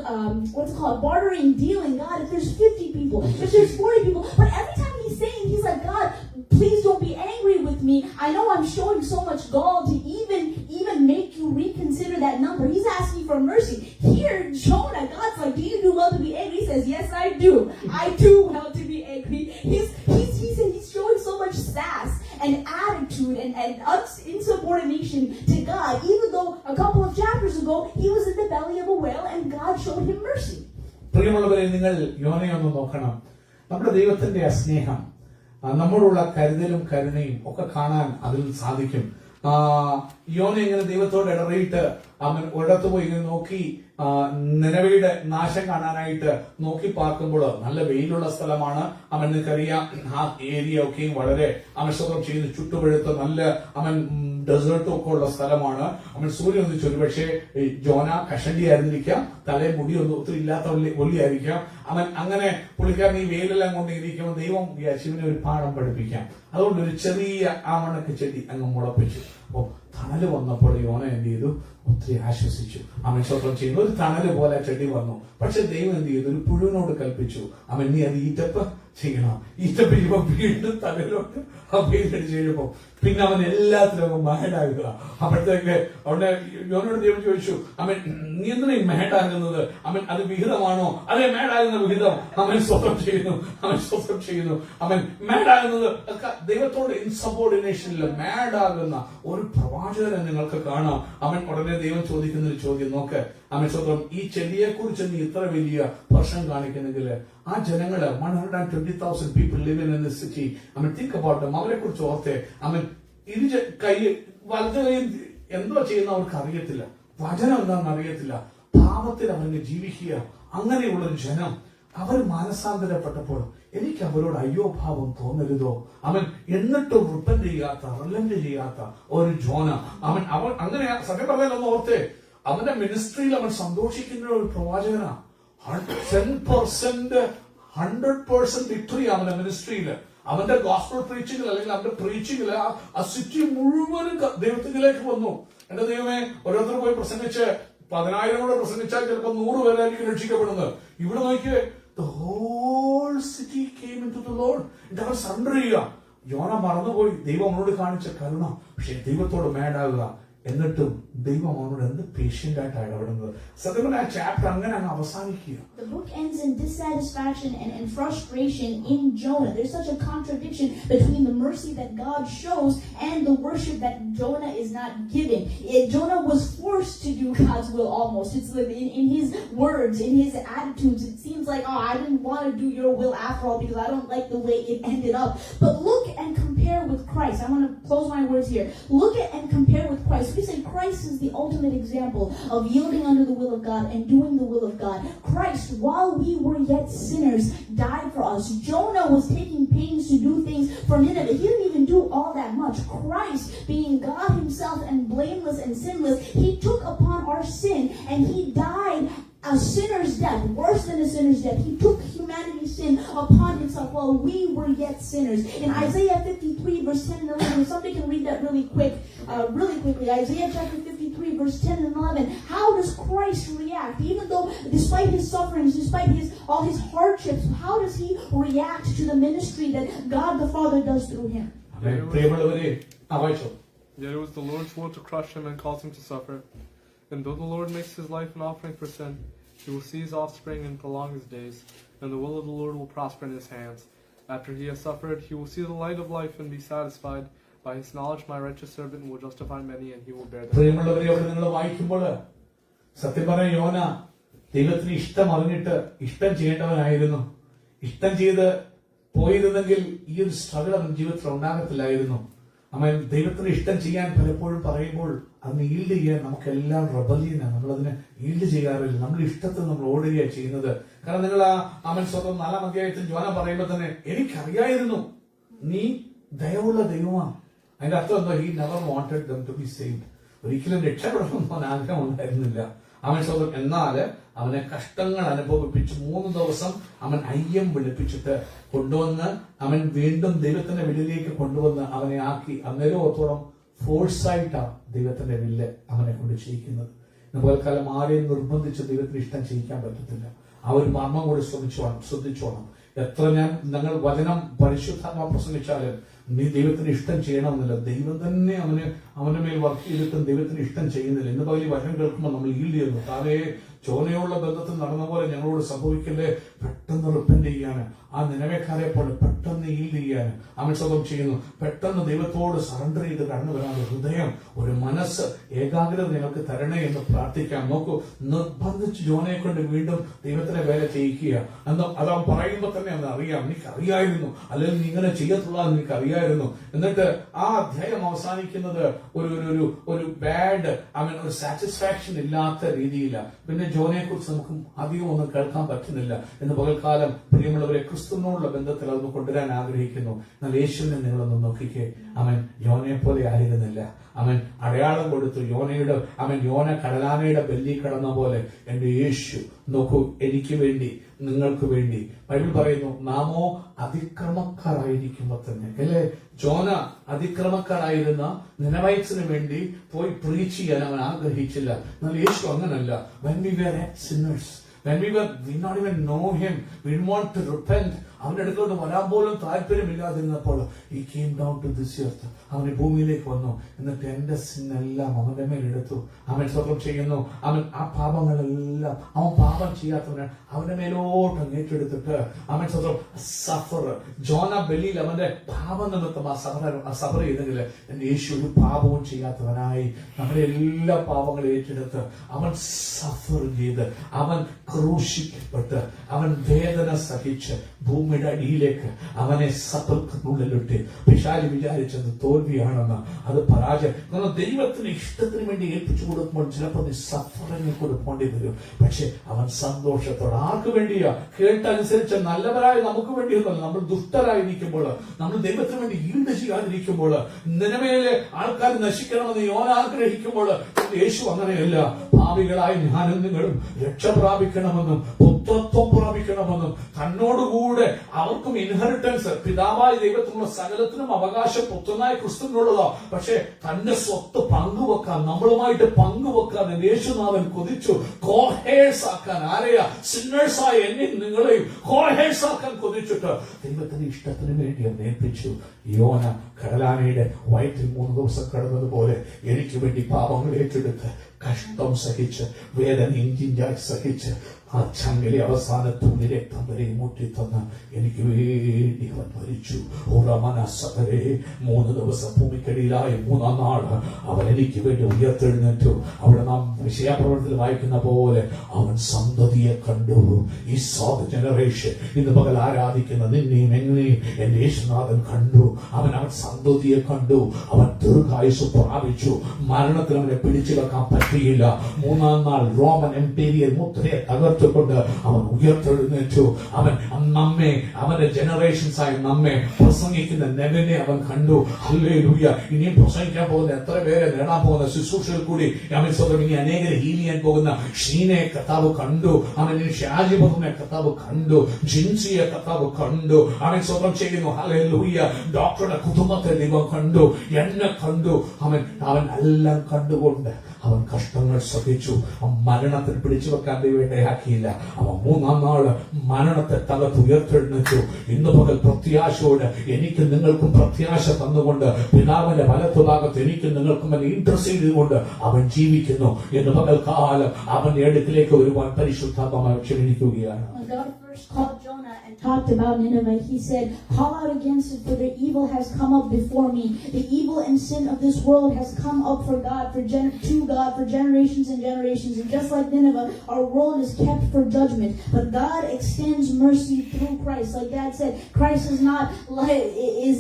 bartering, dealing, God, if there's 50 people, if there's 40 people, but every time he's saying, he's like, God, please don't be angry with me. I know I'm showing so much gall to even make you reconsider that number. He's asking for mercy. Here, Jonah, God's like, do you do well to be angry? He says, yes, I do. I do well to be angry. He's showing so much sass and attitude and insubordination to God, even though a couple of chapters ago, he was in the belly of a whale and God showed him mercy. പ്രിയമുള്ളവരെ, നിങ്ങൾ യോനയെ ഒന്ന് നോക്കണം. നമ്മുടെ ദൈവത്തിന്റെ സ്നേഹം, നമ്മോടുള്ള കരുതലും കരുണയും ഒക്കെ കാണാൻ അതിൽ സാധിക്കും. യോന ഇങ്ങനെ ദൈവത്തോട് ഇടറിയിട്ട് അവൻ ഒരിടത്ത് പോയി ഇങ്ങനെ നോക്കി നിനവയുടെ നാശം കാണാനായിട്ട് നോക്കി പാർക്കുമ്പോൾ നല്ല വെയിലുള്ള സ്ഥലമാണ്. അവൻ നിനക്കറിയാം ആ ഏരിയ ഒക്കെയും വളരെ അവശതം ചെയ്ത് ചുട്ടുപഴുത്ത് നല്ല അവൻ ഡെസേർട്ടും ഒക്കെ ഉള്ള സ്ഥലമാണ്. അവൻ സൂര്യൻ ഒന്നിച്ച് ഒരുപക്ഷെ ജോന കഷണ്ടി ആയിരുന്നിരിക്കാം, തലേ മുടിയൊന്നും ഒത്തിരി ഇല്ലാത്ത ഒല്ലിയായിരിക്കാം. അവൻ അങ്ങനെ പുള്ളിക്കാരൻ ഈ വെയിലെല്ലാം കൊണ്ട് ഇരിക്കുമ്പോൾ ദൈവം ശിവനെ ഒരു പാഠം പഠിപ്പിക്കാം. അതുകൊണ്ട് ഒരു ചെറിയ ആവണക്ക് ചെടി അങ്ങ് മുളപ്പിച്ചു. അപ്പോ തണല് വന്നപ്പോൾ യോന എന്ത് ചെയ്തു? ഒത്തിരി ആശ്വസിച്ചു. അവൻ സ്വന്തം ചെയ്യുന്നു. ഒരു തണല് പോലെ ചെടി വന്നു. പക്ഷെ ദൈവം എന്ത് ചെയ്തു? ഒരു പുഴുവിനോട് കൽപ്പിച്ചു, അവൻ നീ അത് ഈറ്റപ്പ് ചെയ്യണം. ഈറ്റപ്പ് ചെയ്യുമ്പോ വീണ്ടും തലയിലോട്ട് വെയിലടിച്ച് കഴിയുമ്പോ പിന്നെ അവൻ എല്ലാത്തിലും മഹേഡാകുക. അപ്പോഴത്തേക്ക് അവിടെ യോനോട് ദൈവം ചോദിച്ചു, അവൻ നീ എന്തിനാ മഹേഡാകുന്നത്? അവൻ അത് വിഹിതമാണോ? അതെ, മേഡാകുന്ന വിഹിതം അവൻ സ്വന്തം ചെയ്യുന്നു. അവൻ മേഡാകുന്നത് ദൈവത്തോട് ഇൻസബോർഡിനേഷനിൽ മേഡാകുന്ന ഒരു പ്രവാചകനെ നിങ്ങൾക്ക് കാണാം. അവൻ ഉടനെ ദൈവം ചോദിക്കുന്ന ഒരു ചോദ്യം നോക്ക്. അവൻ സ്വന്തം ഈ ചെടിയെ കുറിച്ച് നീ ഇത്ര വലിയ വർഷം കാണിക്കുന്നെങ്കിൽ ആ ജനങ്ങള് 120,000 people living in this city. അവൻ think about them. അവരെ കുറിച്ച് ഓർത്തെ. അവൻ കൈ വലത് കൈ എന്തോ ചെയ്യുന്ന അവർക്ക് അറിയത്തില്ല, വചനം എന്താണെന്ന് അറിയത്തില്ല, പാപത്തിൽ അവന് ജീവിക്കുക. അങ്ങനെയുള്ളൊരു ജനം അവർ മാനസാന്തരപ്പെട്ടപ്പോൾ എനിക്ക് അവരോട് അയ്യോ ഭാവം തോന്നരുതോ? അവൻ എന്നിട്ടും റിപ്പന്റ് ചെയ്യാത്ത ഒരു ജോന. അവൻ അങ്ങനെ സത്യം പറഞ്ഞാലൊന്ന് ഓർത്തെ, അവന്റെ മിനിസ്ട്രിയിൽ അവൻ സന്തോഷിക്കുന്ന ഒരു പ്രവാചകനാ. 100% വിക്ടറി അവന്റെ മിനിസ്ട്രിയില്, അവന്റെ ഗോസ്പൽ പ്രീച്ചിങ്ങിൽ അല്ലെങ്കിൽ അവന്റെ പ്രീച്ചിങ്ങില് ആ സിറ്റി മുഴുവനും ദൈവത്തിലേക്ക് വന്നു. എന്റെ ദൈവമേ, ഓരോരുത്തർ പോയി പ്രസംഗിച്ച് 10,000 കൂടെ പ്രസംഗിച്ചാൽ ചിലപ്പോൾ 100 പേരായിരിക്കും രക്ഷിക്കപ്പെടുന്നത്. ഇവിടെ നോക്കിയേ, the whole city came into the Lord. അവർ സറണ്ടർ ചെയ്യുക. യോന മറന്നുപോയി ദൈവം അവനോട് കാണിച്ച കരുണ. പക്ഷെ ദൈവത്തോട് മേഡാകുക. എന്നിട്ടും ദൈവം അവനോട് എന്ത് പേഷ്യന്റ് ആയിട്ടാണ് ഇടപെടുന്നത്. സത്യം പറഞ്ഞാൽ ആ ചാപ്റ്റർ അങ്ങനെ അങ്ങ് അവസാനിക്കുക. The book ends in dissatisfaction and frustration in Jonah. There's such a contradiction between the mercy that God shows and the worship that Jonah is not giving. Jonah was forced to do God's will almost. It's in his words, in his attitudes. It seems like, oh, I didn't want to do your will after all because I don't like the way it ended up. But look and compare with Christ. I want to close my words here. Look at and compare with Christ. We say Christ is the ultimate example of yielding under the will of God and doing the will of God. Christ, while we were yet sinners, died for us. Jonah was taking pains to do things for Nineveh. He didn't even do all that much. Christ, being God himself and blameless and sinless, he took upon our sin and he died a sinner's death, worse than a sinner's death. He took humanity's sin upon himself while we were yet sinners. In Isaiah 53 verse 10 and 11, if somebody can read that really quickly. Isaiah chapter 53 verse 10 and 11. How does Christ react? Even though, despite his sufferings, despite all his hardships, how does he react to the ministry that God the Father does through him? Yet it was the Lord's will to crush him and cause him to suffer. And though the Lord makes his life an offering for sin, he will see his offspring and prolong his days, and the will of the Lord will prosper in his hands. After he has suffered, he will see the light of life and be satisfied. By his knowledge, my righteous servant will justify many, and he will bear them. പ്രിയമുള്ളവരെ, അവിടെ നിങ്ങൾ വായിക്കുമ്പോൾ സത്യം പറഞ്ഞ യോന ദൈവത്തിന് ഇഷ്ടം അറിഞ്ഞിട്ട് ഇഷ്ടം ചെയ്യേണ്ടവനായിരുന്നു. ഇഷ്ടം ചെയ്ത് പോയിരുന്നെങ്കിൽ ഈ ഒരു സ്ട്രഗിൾ അവൻ ജീവിതത്തിൽ ഉണ്ടാകത്തില്ലായിരുന്നു. അവൻ ദൈവത്തിന് ഇഷ്ടം ചെയ്യാൻ പലപ്പോഴും പറയുമ്പോൾ അതിന് ഈൽഡ് ചെയ്യാൻ നമുക്കെല്ലാം റബലിയനാണ്. നമ്മളതിന് ഈൽഡ് ചെയ്യാറില്ല. നമ്മുടെ ഇഷ്ടത്തിൽ നമ്മൾ ഓടുകയാണ് ചെയ്യുന്നത്. കാരണം നിങ്ങൾ അവൻ സ്വന്തം 4-ാം അധ്യായത്തിൽ യോന പറയുമ്പോൾ തന്നെ എനിക്കറിയായിരുന്നു നീ ദയവുള്ള ദൈവമാണ്. അതിന്റെ അർത്ഥം എന്താ? He never wanted them to be saved. ഒരിക്കലും രക്ഷപ്പെടണമെന്ന് അവൻ ആഗ്രഹം ഉണ്ടായിരുന്നില്ല. അവൻ സ്വന്തം എന്നാല് അവനെ കഷ്ടങ്ങൾ അനുഭവിപ്പിച്ച് 3 ദിവസം അവൻ അയ്യം വിളിപ്പിച്ചിട്ട് കൊണ്ടുവന്ന് അവൻ വീണ്ടും ദൈവത്തിന്റെ വില്ലിലേക്ക് കൊണ്ടുവന്ന് അവനെ ആക്കി. അന്നേരം ഓർത്തോളം ഫോഴ്സായിട്ടാണ് ദൈവത്തിന്റെ വില്ല് അവനെ കൊണ്ട് ചെയ്യിക്കുന്നത്. ഇന്നുപോലെ കാലം ആരെയും നിർബന്ധിച്ച് ദൈവത്തിന് ഇഷ്ടം ചെയ്യിക്കാൻ പറ്റത്തില്ല. ആ ഒരു മർമ്മം കൂടി ശ്രദ്ധിച്ചോണം. എത്ര ഞങ്ങൾ വചനം പരിശുദ്ധാത്മാ പ്രസംഗിച്ചാലും നീ ദൈവത്തിന് ഇഷ്ടം ചെയ്യണമെന്നില്ല. ദൈവം തന്നെ അവന്റെ മേൽ വർക്ക് ചെയ്തിട്ടും ദൈവത്തിന് ഇഷ്ടം ചെയ്യുന്നില്ല. ഇന്ന് പകൽ വചനം കേൾക്കുമ്പോൾ നമ്മൾ ഈൽഡ് ചെയ്യുന്നു. താനേ ചോനയുള്ള ബന്ധത്തിൽ നടന്ന പോലെ ഞങ്ങളോട് സംഭവിക്കല്ലേ. പെട്ടെന്ന് റിപ്പന്റ് ചെയ്യാന്, ആ നിലവേക്കാരെ പോലെ പെട്ടെന്ന് ഈൽഡ് ചെയ്യാന് അവൻ സ്വന്തം ചെയ്യുന്നു. പെട്ടെന്ന് ദൈവത്തോട് സറണ്ടർ ചെയ്ത് കടന്നു വരാൻ ഹൃദയം, ഒരു മനസ്സ്, ഏകാഗ്രത നിങ്ങൾക്ക് തരണേ എന്ന് പ്രാർത്ഥിക്കാം. നോക്കൂ, നിർബന്ധിച്ച് ജോനയെ കൊണ്ട് വീണ്ടും ദൈവത്തിനെ വേല ചെയ്യിക്കുക എന്ന് അതവൻ പറയുമ്പോൾ തന്നെ അവൻ അറിയാം. എനിക്കറിയായിരുന്നു, അല്ലെങ്കിൽ നീ ഇങ്ങനെ ചെയ്യത്തുള്ള എനിക്കറിയാം. അറിയായിരുന്നു. എന്നിട്ട് ആ അധ്യായം അവസാനിക്കുന്നത് ഒരു ബാഡ് ഒരു സാറ്റിസ്ഫാക്ഷൻ ഇല്ലാത്ത രീതിയില്ല. പിന്നെ ജോനെ കുറിച്ച് നമുക്ക് അധികം ഒന്നും കേൾക്കാൻ പറ്റുന്നില്ല. ഇന്ന് പകൽക്കാലം പ്രിയമുള്ളവരെ ക്രിസ്തുവിനോടുള്ള ബന്ധത്തിൽ അതൊന്ന് കൊണ്ടുവരാൻ ആഗ്രഹിക്കുന്നു. എന്നാൽ യേശുവിനെ നിങ്ങളൊന്ന് നോക്കിക്കേ. അവൻ യോനയെ പോലെ ആയിരുന്നില്ല. അവൻ അടയാളം കൊടുത്തു. യോന കടലാനയുടെ ബെല്ലി കടന്ന പോലെ എന്റെ യേശു നോക്കൂ, എനിക്ക് വേണ്ടി നിങ്ങൾക്ക് വേണ്ടി. ബൈബിൾ പറയുന്നു, നാമോ അതിക്രമക്കാരായിരിക്കുമ്പോ തന്നെ, അല്ലെ? ജോന അതിക്രമക്കാരായിരുന്ന നിനവൈറ്റ്സിന് വേണ്ടി പോയി പ്രീച്ച് ചെയ്യാൻ അവൻ ആഗ്രഹിച്ചില്ല. എന്നാൽ യേശു അങ്ങനല്ല. when we were sinners, when we did not even know him, we didn't want to repent, അവന്റെ അടുത്തോട്ട് വരാൻ പോലും താല്പര്യമില്ലാതിരുന്നപ്പോൾ he came down to this earth, അവൻ ഭൂമിയിലേക്ക് വന്നു. എന്നിട്ട് എന്റെ സിന്നെല്ലാം അവന്റെ മേലെടുത്തു. അവൻ സ്വന്തം ചെയ്യുന്നു. അവൻ ആ പാപങ്ങളെല്ലാം, അവൻ പാപം ചെയ്യാത്തവനാണ്, അവന്റെ മേലോട്ട് ഏറ്റെടുത്തിട്ട് അവൻ സ്വന്തം സഫർ. ജോന ബലിയിൽ അവന്റെ പാപനിമിത്തം സഫർ ചെയ്തെങ്കിൽ എന്റെ യേശു ഒരു പാപവും ചെയ്യാത്തവനായി നമ്മുടെ എല്ലാ പാപങ്ങളും ഏറ്റെടുത്ത് അവൻ സഫർ ചെയ്ത്, അവൻ ക്രൂശിക്കപ്പെട്ട്, അവൻ വേദന സഹിച്ച് ഭൂമിയുടെ അടിയിലേക്ക് അവനെ സപ്പൽക്കുള്ളിലിട്ട് പിശാചി വിചാരിച്ചത് തോൽവിയാണെന്ന്, അത് പരാജയം. കാരണം ദൈവത്തിന് ഇഷ്ടത്തിന് വേണ്ടി ഏൽപ്പിച്ചു കൊടുക്കുമ്പോൾ ചിലപ്പോൾ സഫറിനെ കൊടുക്കേണ്ടി വരും. പക്ഷെ അവൻ സന്തോഷത്തോടെ, ആർക്ക് വേണ്ടിയാ? കേട്ടനുസരിച്ച് നല്ലവരായ നമുക്ക് വേണ്ടിയൊന്നല്ല. നമ്മൾ ദുഷ്ടരായിരിക്കുമ്പോൾ, നമ്മൾ ദൈവത്തിന് വേണ്ടി ഈട് ചെയ്യാതിരിക്കുമ്പോൾ, നിലമേലെ ആൾക്കാർ നശിക്കണമെന്ന് യോന ആഗ്രഹിക്കുമ്പോൾ യേശു അങ്ങനെയല്ല. ഭാവികളായ ഞാനും നിങ്ങളും രക്ഷ പ്രാപിക്കണമെന്നും പുത്രത്വം പ്രാപിക്കണമെന്നും തന്നോടുകൂടെ അവർക്കും ഇൻഹെറിറ്റൻസ്, പിതാവായ ദൈവത്തിനുള്ള സകലത്തിനും അവകാശം പുത്രനായ ക്രിസ്തുവിനുള്ളതാ. പക്ഷെ തന്റെ സ്വത്ത് പങ്കുവെക്കാൻ, നമ്മളുമായിട്ട് പങ്കുവെക്കാൻ യേശുനാഥൻ കൊതിച്ചു. കോഹേഴ്സ് ആക്കാൻ, ആരെയാ? സിന്നേഴ്സായ എന്നെയും നിങ്ങളെയും കോഹേഴ്സ് ആക്കാൻ കൊതിച്ചിട്ട് ദൈവത്തിന്റെ ഇഷ്ടത്തിന് വേണ്ടി അവൻ ഏൽപ്പിച്ചു. യോന കടലാനയുടെ വയറ്റിൽ 3 ദിവസം കിടന്നതുപോലെ എനിക്ക് വേണ്ടി പാപങ്ങൾ ഏറ്റെടുത്ത് കഷ്ടം സഹിച്ച് വേദന ഇഞ്ചിഞ്ചായി സഹിച്ച് ആ ചങ്ങലെ അവസാന തുണി രക്തം വരെ മുറ്റിത്തന്ന് എനിക്ക് വേണ്ടി അവൻ മരിച്ചു. 3 ദിവസം ഭൂമിക്കടിയിലായി 3-ാം നാൾ അവൻ എനിക്ക് വേണ്ടി ഉയർത്തെഴുന്നേറ്റു. അവിടെ നാം വിഷയപ്രവർത്തനത്തിൽ വായിക്കുന്ന പോലെ അവൻ സന്തതിയെ കണ്ടു. ഈ ജനറേഷൻ ഇന്ന് പകൽ ആരാധിക്കുന്ന നിന്നെയും എന്നെയും എന്റെ യേശുനാഥൻ കണ്ടു. അവൻ സന്തതിയെ കണ്ടു. അവൻ ദീർഘായുസ് പ്രാപിച്ചു. മരണത്തിൽ അവനെ പിടിച്ചു വെക്കാൻ പറ്റിയില്ല. 3-ാം നാൾ റോമൻ എംപീരിയൽ മുദ്രയെ തകർത്തുകൊണ്ട് അവൻ ഉയർത്തെഴുന്നേറ്റു. അവൻ നമ്മെ, അവന്റെ ജനറേഷൻസ് ആയി നമ്മെ പ്രസംഗിക്കുന്ന നെവിനെ അവൻ കണ്ടു. ഹല്ലേലൂയ. ഇനിയും പ്രസംഗിക്കാൻ പോകുന്ന എത്ര പേരെ നേടാൻ പോകുന്ന ശുശ്രൂഷയിൽ കൂടി അവൻ സ്വന്തം ഇനി അനേകരെ ഹീൽ ചെയ്യാൻ പോകുന്ന ഷീനെ കർത്താവ് കണ്ടു. അവൻ ഷാജിബറിനെ കർത്താവ് കണ്ടു. ജിൻസിയെ കർത്താവ് കണ്ടു. അവൻ സ്വന്തം ചെയ്യുന്നു. ഹല്ലേലൂയ. ഡോക്ടറുടെ കുടുംബത്തെ ദൈവം കണ്ടു. എന്നെ കണ്ടു. അവൻ എല്ലാം കണ്ടുകൊണ്ട് അവൻ കഷ്ടങ്ങൾ സഹിച്ചു. മരണത്തിൽ പിടിച്ചു വെക്കാൻ ദൈവം ഇടയാക്കിയില്ല. അവൻ 3-ാം നാൾ മരണത്തെ തകർത്തുയർത്തെഴുന്നേറ്റു. ഇന്ന് പകൽ പ്രത്യാശയോട് എനിക്ക് നിങ്ങൾക്കും പ്രത്യാശ തന്നുകൊണ്ട് പിതാവിന്റെ വലത്തുഭാഗത്ത് എനിക്ക് നിങ്ങൾക്കും ഇന്റർസീഡ് ചെയ്തുകൊണ്ട് അവൻ ജീവിക്കുന്നു. ഇന്ന് പകൽ കാലം അവന്റെ അടുക്കിലേക്ക് വരുവാൻ പരിശുദ്ധാത്മാവ് ക്ഷണിക്കുകയാണ്. God first called Jonah and talked about Nineveh. He said, "Call out against it, for the evil has come up before me. The evil and sin of this world has come up to God for generations and generations. And just like Nineveh, our world is kept for judgment. But God extends mercy through Christ." Like Dad said, Christ is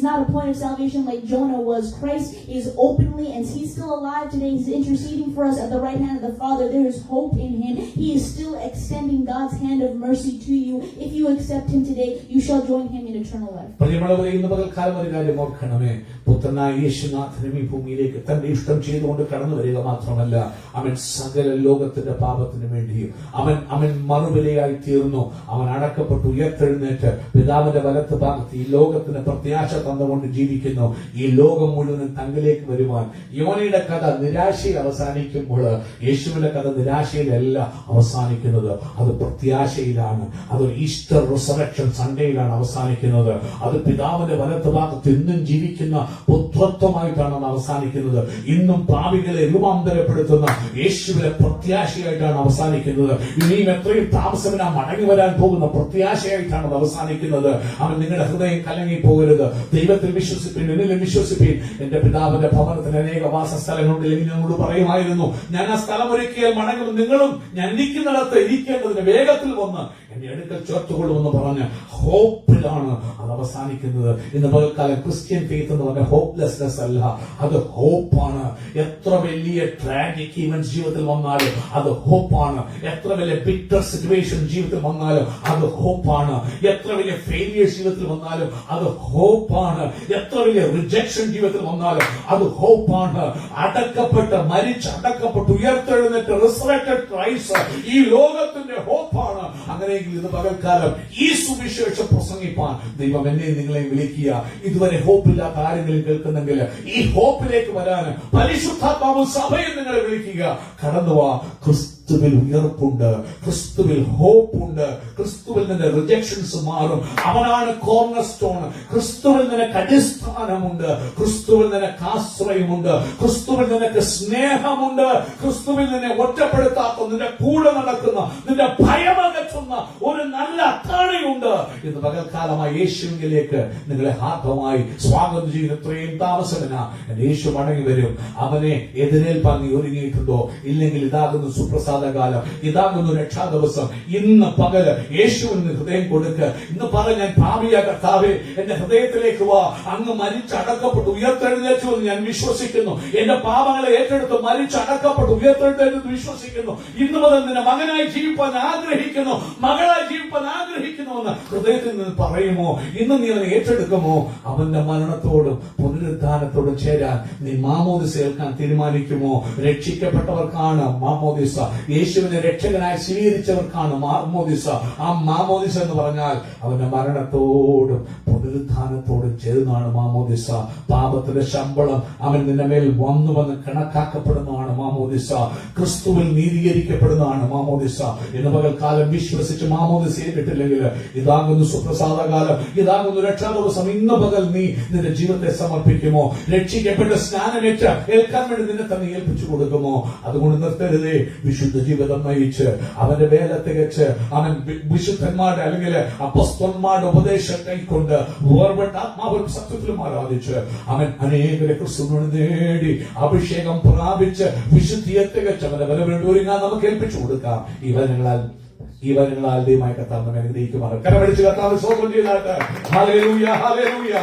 not a point of salvation like Jonah was. Christ is openly, and He's still alive today. He's interceding for us at the right hand of the Father. There is hope in Him. He is still extending God's hand of mercy to you. If you accept Him today, you shall join Him in eternal life. പ്രിയമുള്ളവരെ, ഇന്ന് പകൽക്കാലം ഒരു കാര്യം ഓർക്കണമേ. പുത്രനായ യേശുനാഥനും ഈ ഭൂമിയിലേക്ക് തന്റെ ഇഷ്ടം ചെയ്തുകൊണ്ട് കടന്നു വരിക മാത്രമല്ല, അവൻ സകല ലോകത്തിന്റെ പാപത്തിന് വേണ്ടിയും അവൻ മറുവിലയായി തീർന്നു. അവൻ അടക്കപ്പെട്ട് ഉയർത്തെഴുന്നേറ്റ് പിതാവിന്റെ വലത്ത് ഭാഗത്ത് ഈ ലോകത്തിന് പ്രത്യാശ തന്നുകൊണ്ട് ജീവിക്കുന്നു. ഈ ലോകം മുഴുവൻ തങ്കിലേക്ക് വരുവാൻ. യോനയുടെ കഥ നിരാശയിൽ അവസാനിക്കുമ്പോൾ യേശുവിന്റെ കഥ നിരാശയിലല്ല അവസാനിക്കുന്നത്. അത് പ്രത്യാശയിലാണ്. അത് ഈസ്റ്റർ റിസറക്ഷൻ സൺഡേയിലാണ് അവസാനിക്കുന്നത്. അത് പിതാവിന്റെ വലത്ത് ഭാഗത്ത് ഇന്നും ജീവിക്കുന്ന പുത്രത്വമായിട്ടാണ് അവസാനിക്കുന്നത്. ഇന്നും പാപികളെ രൂപാന്തരപ്പെടുത്തുന്ന യേശുവിലെ പ്രത്യാശയായിട്ടാണ് അവസാനിക്കുന്നത്. ഇനിയും എത്രയും താമസമില്ല മടങ്ങി വരാൻ പോകുന്ന പ്രത്യാശയായിട്ടാണ് അത് അവസാനിക്കുന്നത്. അവൻ നിങ്ങളുടെ ഹൃദയം കലങ്ങി പോകരുത്. ദൈവത്തിൽ വിശ്വസിപ്പിൻ, എന്നിലും വിശ്വസിപ്പിൻ. എന്റെ പിതാവിന്റെ ഭവനത്തിന് അനേക വാസസ്ഥലങ്ങളുണ്ടെങ്കിൽ ഞങ്ങളോട് പറയുമായിരുന്നു, ഞാൻ ആ സ്ഥലം ഒരുക്കിയാൽ മടങ്ങും, നിങ്ങളും ഞാൻ ഇരിക്കുന്നിടത്ത് ഇരിക്കേണ്ടതിന് വേഗത്തിൽ വന്ന് എന്റെ അടുക്കൽ ചേർത്തുകൊള്ളുമെന്ന് പറഞ്ഞ പറഞ്ഞ ഹോപ്പിലാണ് അത് അവസാനിക്കുന്നത്. ഇന്ന് പകൽക്കാലം ക്രിസ്ത്യൻ ഫെയ്ത്ത് എന്ന് പറഞ്ഞ ഹോപ്പ്ലെസ്നെസ് അല്ല, അത് ഹോപ്പാണ്. എത്ര വലിയ ട്രാജിക് ഇവന്റ്സ് ജീവിതത്തിൽ വന്നാലും അത് ഹോപ്പാണ്. എത്ര വലിയ ബിറ്റർ സിറ്റുവേഷൻ ജീവിതത്തിൽ വന്നാലും അത് ഹോപ്പാണ്. എത്ര വലിയ ഫെയിലിയേഴ്സ് ജീവിതത്തിൽ വന്നാലും അത് ഹോപ്പാണ്. എത്ര വലിയ റിജക്ഷൻ ജീവിതത്തിൽ വന്നാലും അത് ഹോപ്പാണ്. അടക്കപ്പെട്ട് ഉയർത്തെഴുന്നേറ്റ് റിസറക്റ്റഡ് ക്രൈസ്റ്റ് ഈ ലോകത്തിന്റെ ഹോപ്പാണ്. അങ്ങനെയെങ്കിൽ ഇന്ന് പകൽക്കാലം ഈ സുവിശേഷം പ്രസംഗിപ്പാൻ ദൈവം എന്നെ നിങ്ങളെ വിളിക്കുക. ഇതുവരെ ഹോപ്പില്ലാത്ത ആരെങ്കിലും കേൾക്കുന്നെങ്കിൽ ഈ ഹോപ്പിലേക്ക് വരാൻ പരിശുദ്ധാത്മാവ് സഭയിൽ നിങ്ങളെ വിളിക്കുക. കടന്നുവാ. ക്രിസ്തുവിൽ ഉയർപ്പുണ്ട്, ക്രിസ്തുവിൽ ഹോപ്പുണ്ട്, ക്രിസ്തുവിൽ നിന്ന് റിജക്ഷൻസ് മാറും. അവനാണ് കോർണർ സ്റ്റോൺ. ക്രിസ്തുവിൽ നിനക്ക് അടിസ്ഥാനമുണ്ട്, ക്രിസ്തുവിൽ നിനക്ക് ആശ്രയമുണ്ട്, ക്രിസ്തുവിൽ നിനക്ക് സ്നേഹമുണ്ട്, ക്രിസ്തുവിൽ നിന്നെ ഒറ്റപ്പെടുത്താത്ത, നിന്റെ കൂടെ നടക്കുന്ന, നിന്റെ ഭയമകറ്റുന്ന ഒരു നല്ല അത്താണിയുണ്ട്. ഇന്ന് പകൽക്കാലമായി യേശുവിലേക്ക് നിങ്ങളെ ഹാർദമായി സ്വാഗതം ചെയ്യുന്ന ഇത്രയും താമസമില്ല. യേശു മടങ്ങി വരും. അവനെ എതിരേൽപ്പാൻ നീ ഒരുങ്ങിയിട്ടുണ്ടോ? ഇല്ലെങ്കിൽ ഇതാകുന്നു സുപ്രസാദകാലം, ഇതാകുന്നു രക്ഷാ ദിവസം. ഇന്ന് പകല് യേശുവിന് ഹൃദയം കൊടുക്ക്. ഇന്ന് പറ, ഞാൻ പാപിയാ കർത്താവേ, എന്റെ ഹൃദയത്തിലേക്ക് വാ. അങ്ങ് മരിച്ചടക്കപ്പെട്ടു ഉയർത്തെഴുന്നേറ്റു എന്ന് ഞാൻ വിശ്വസിക്കുന്നു. എന്റെ പാപങ്ങളെ ഏറ്റെടുത്ത് മരിച്ചടക്കപ്പെട്ടു ഉയർത്തെഴുന്നേറ്റെന്ന് വിശ്വസിക്കുന്നു. ഇന്ന് മുതൽ നിന്നെ മകനായി ജീവിപ്പാൻ ആഗ്രഹിക്കുന്നു, മകളായി ജീവിപ്പാൻ ആഗ്രഹിക്കുന്നുവെന്ന് ഹൃദയത്തിൽ നിന്ന് പറയുമോ? ഇന്ന് നീ അവനെ ഏറ്റെടുക്കുമോ? അവന്റെ മരണത്തോടും പുനരുദ്ധാനത്തോടും ചേരാൻ നീ മാമോദിസ ഏൽക്കാൻ തീരുമാനിക്കുമോ? രക്ഷിക്കപ്പെട്ടവർക്കാണ് മാമോദിസ. യേശുവിനെ രക്ഷകനായി സ്വീകരിച്ചവർക്കാണ് മാമോദിസ. ആ മാമോദിസ എന്ന് പറഞ്ഞാൽ അവന്റെ മരണത്തോടും പുനരുദ്ധാനത്തോടും ചേർന്നാണ് മാമോദിസ. പാപത്തിന്റെ ശമ്പളം അവൻ നിന്റെ മേൽ വന്നുവന്ന് കണക്കാക്കപ്പെടുന്നതാണ് മാമോദിസ. ക്രിസ്തുവിൽ നീതീകരിക്കപ്പെടുന്നതാണ് മാമോദിസ. ഇന്ന് പകൽക്കാലം വിശ്വസിച്ച് മാമോദിസ കിട്ടില്ലെങ്കിൽ ഇതാകുന്നു സുപ്രസാദകാലം, ഇതാകുന്നു രക്ഷാ ദിവസം. ഇന്ന് പകൽ നീ നിന്റെ ജീവിതത്തെ സമർപ്പിക്കുമോ? രക്ഷിക്കപ്പെട്ട് സ്നാനമേറ്റ് ഏൽക്കാൻ വേണ്ടി നിന്നെ തന്നെ ഏൽപ്പിച്ചു കൊടുക്കുമോ? അതുകൊണ്ട് നിർത്തരുതേ. വിശുദ്ധ ജീവിതം നയിച്ച് അവന്റെ വേല തികച്ച് അവൻ വിശുദ്ധന്മാരുടെ അല്ലെങ്കിൽ അപ്പസ്തോലന്മാരുടെ ഉപദേശം കൈക്കൊണ്ട് വേർപെട്ട ആത്മാവിലും സത്യത്തിലും ആരാധിച്ച് അവൻ അനേകരെ ക്രിസ്തുവിനെ നേടി അഭിഷേകം പ്രാപിച്ച് വിശുദ്ധിയെ തികച്ച് അവന്റെ വില വേണ്ടി ഒരുങ്ങാൻ നമുക്ക് ഏൽപ്പിച്ചു കൊടുക്കാം. ഈ വചനങ്ങളാൽ ദൈവമായ കർത്താവ് നമ്മെ അനുഗ്രഹിക്കുമാറാകട്ടെ. കരമടിച്ച് കർത്താവ് സ്തോത്രം ചെയ്താട്ടെ. Hallelujah, hallelujah.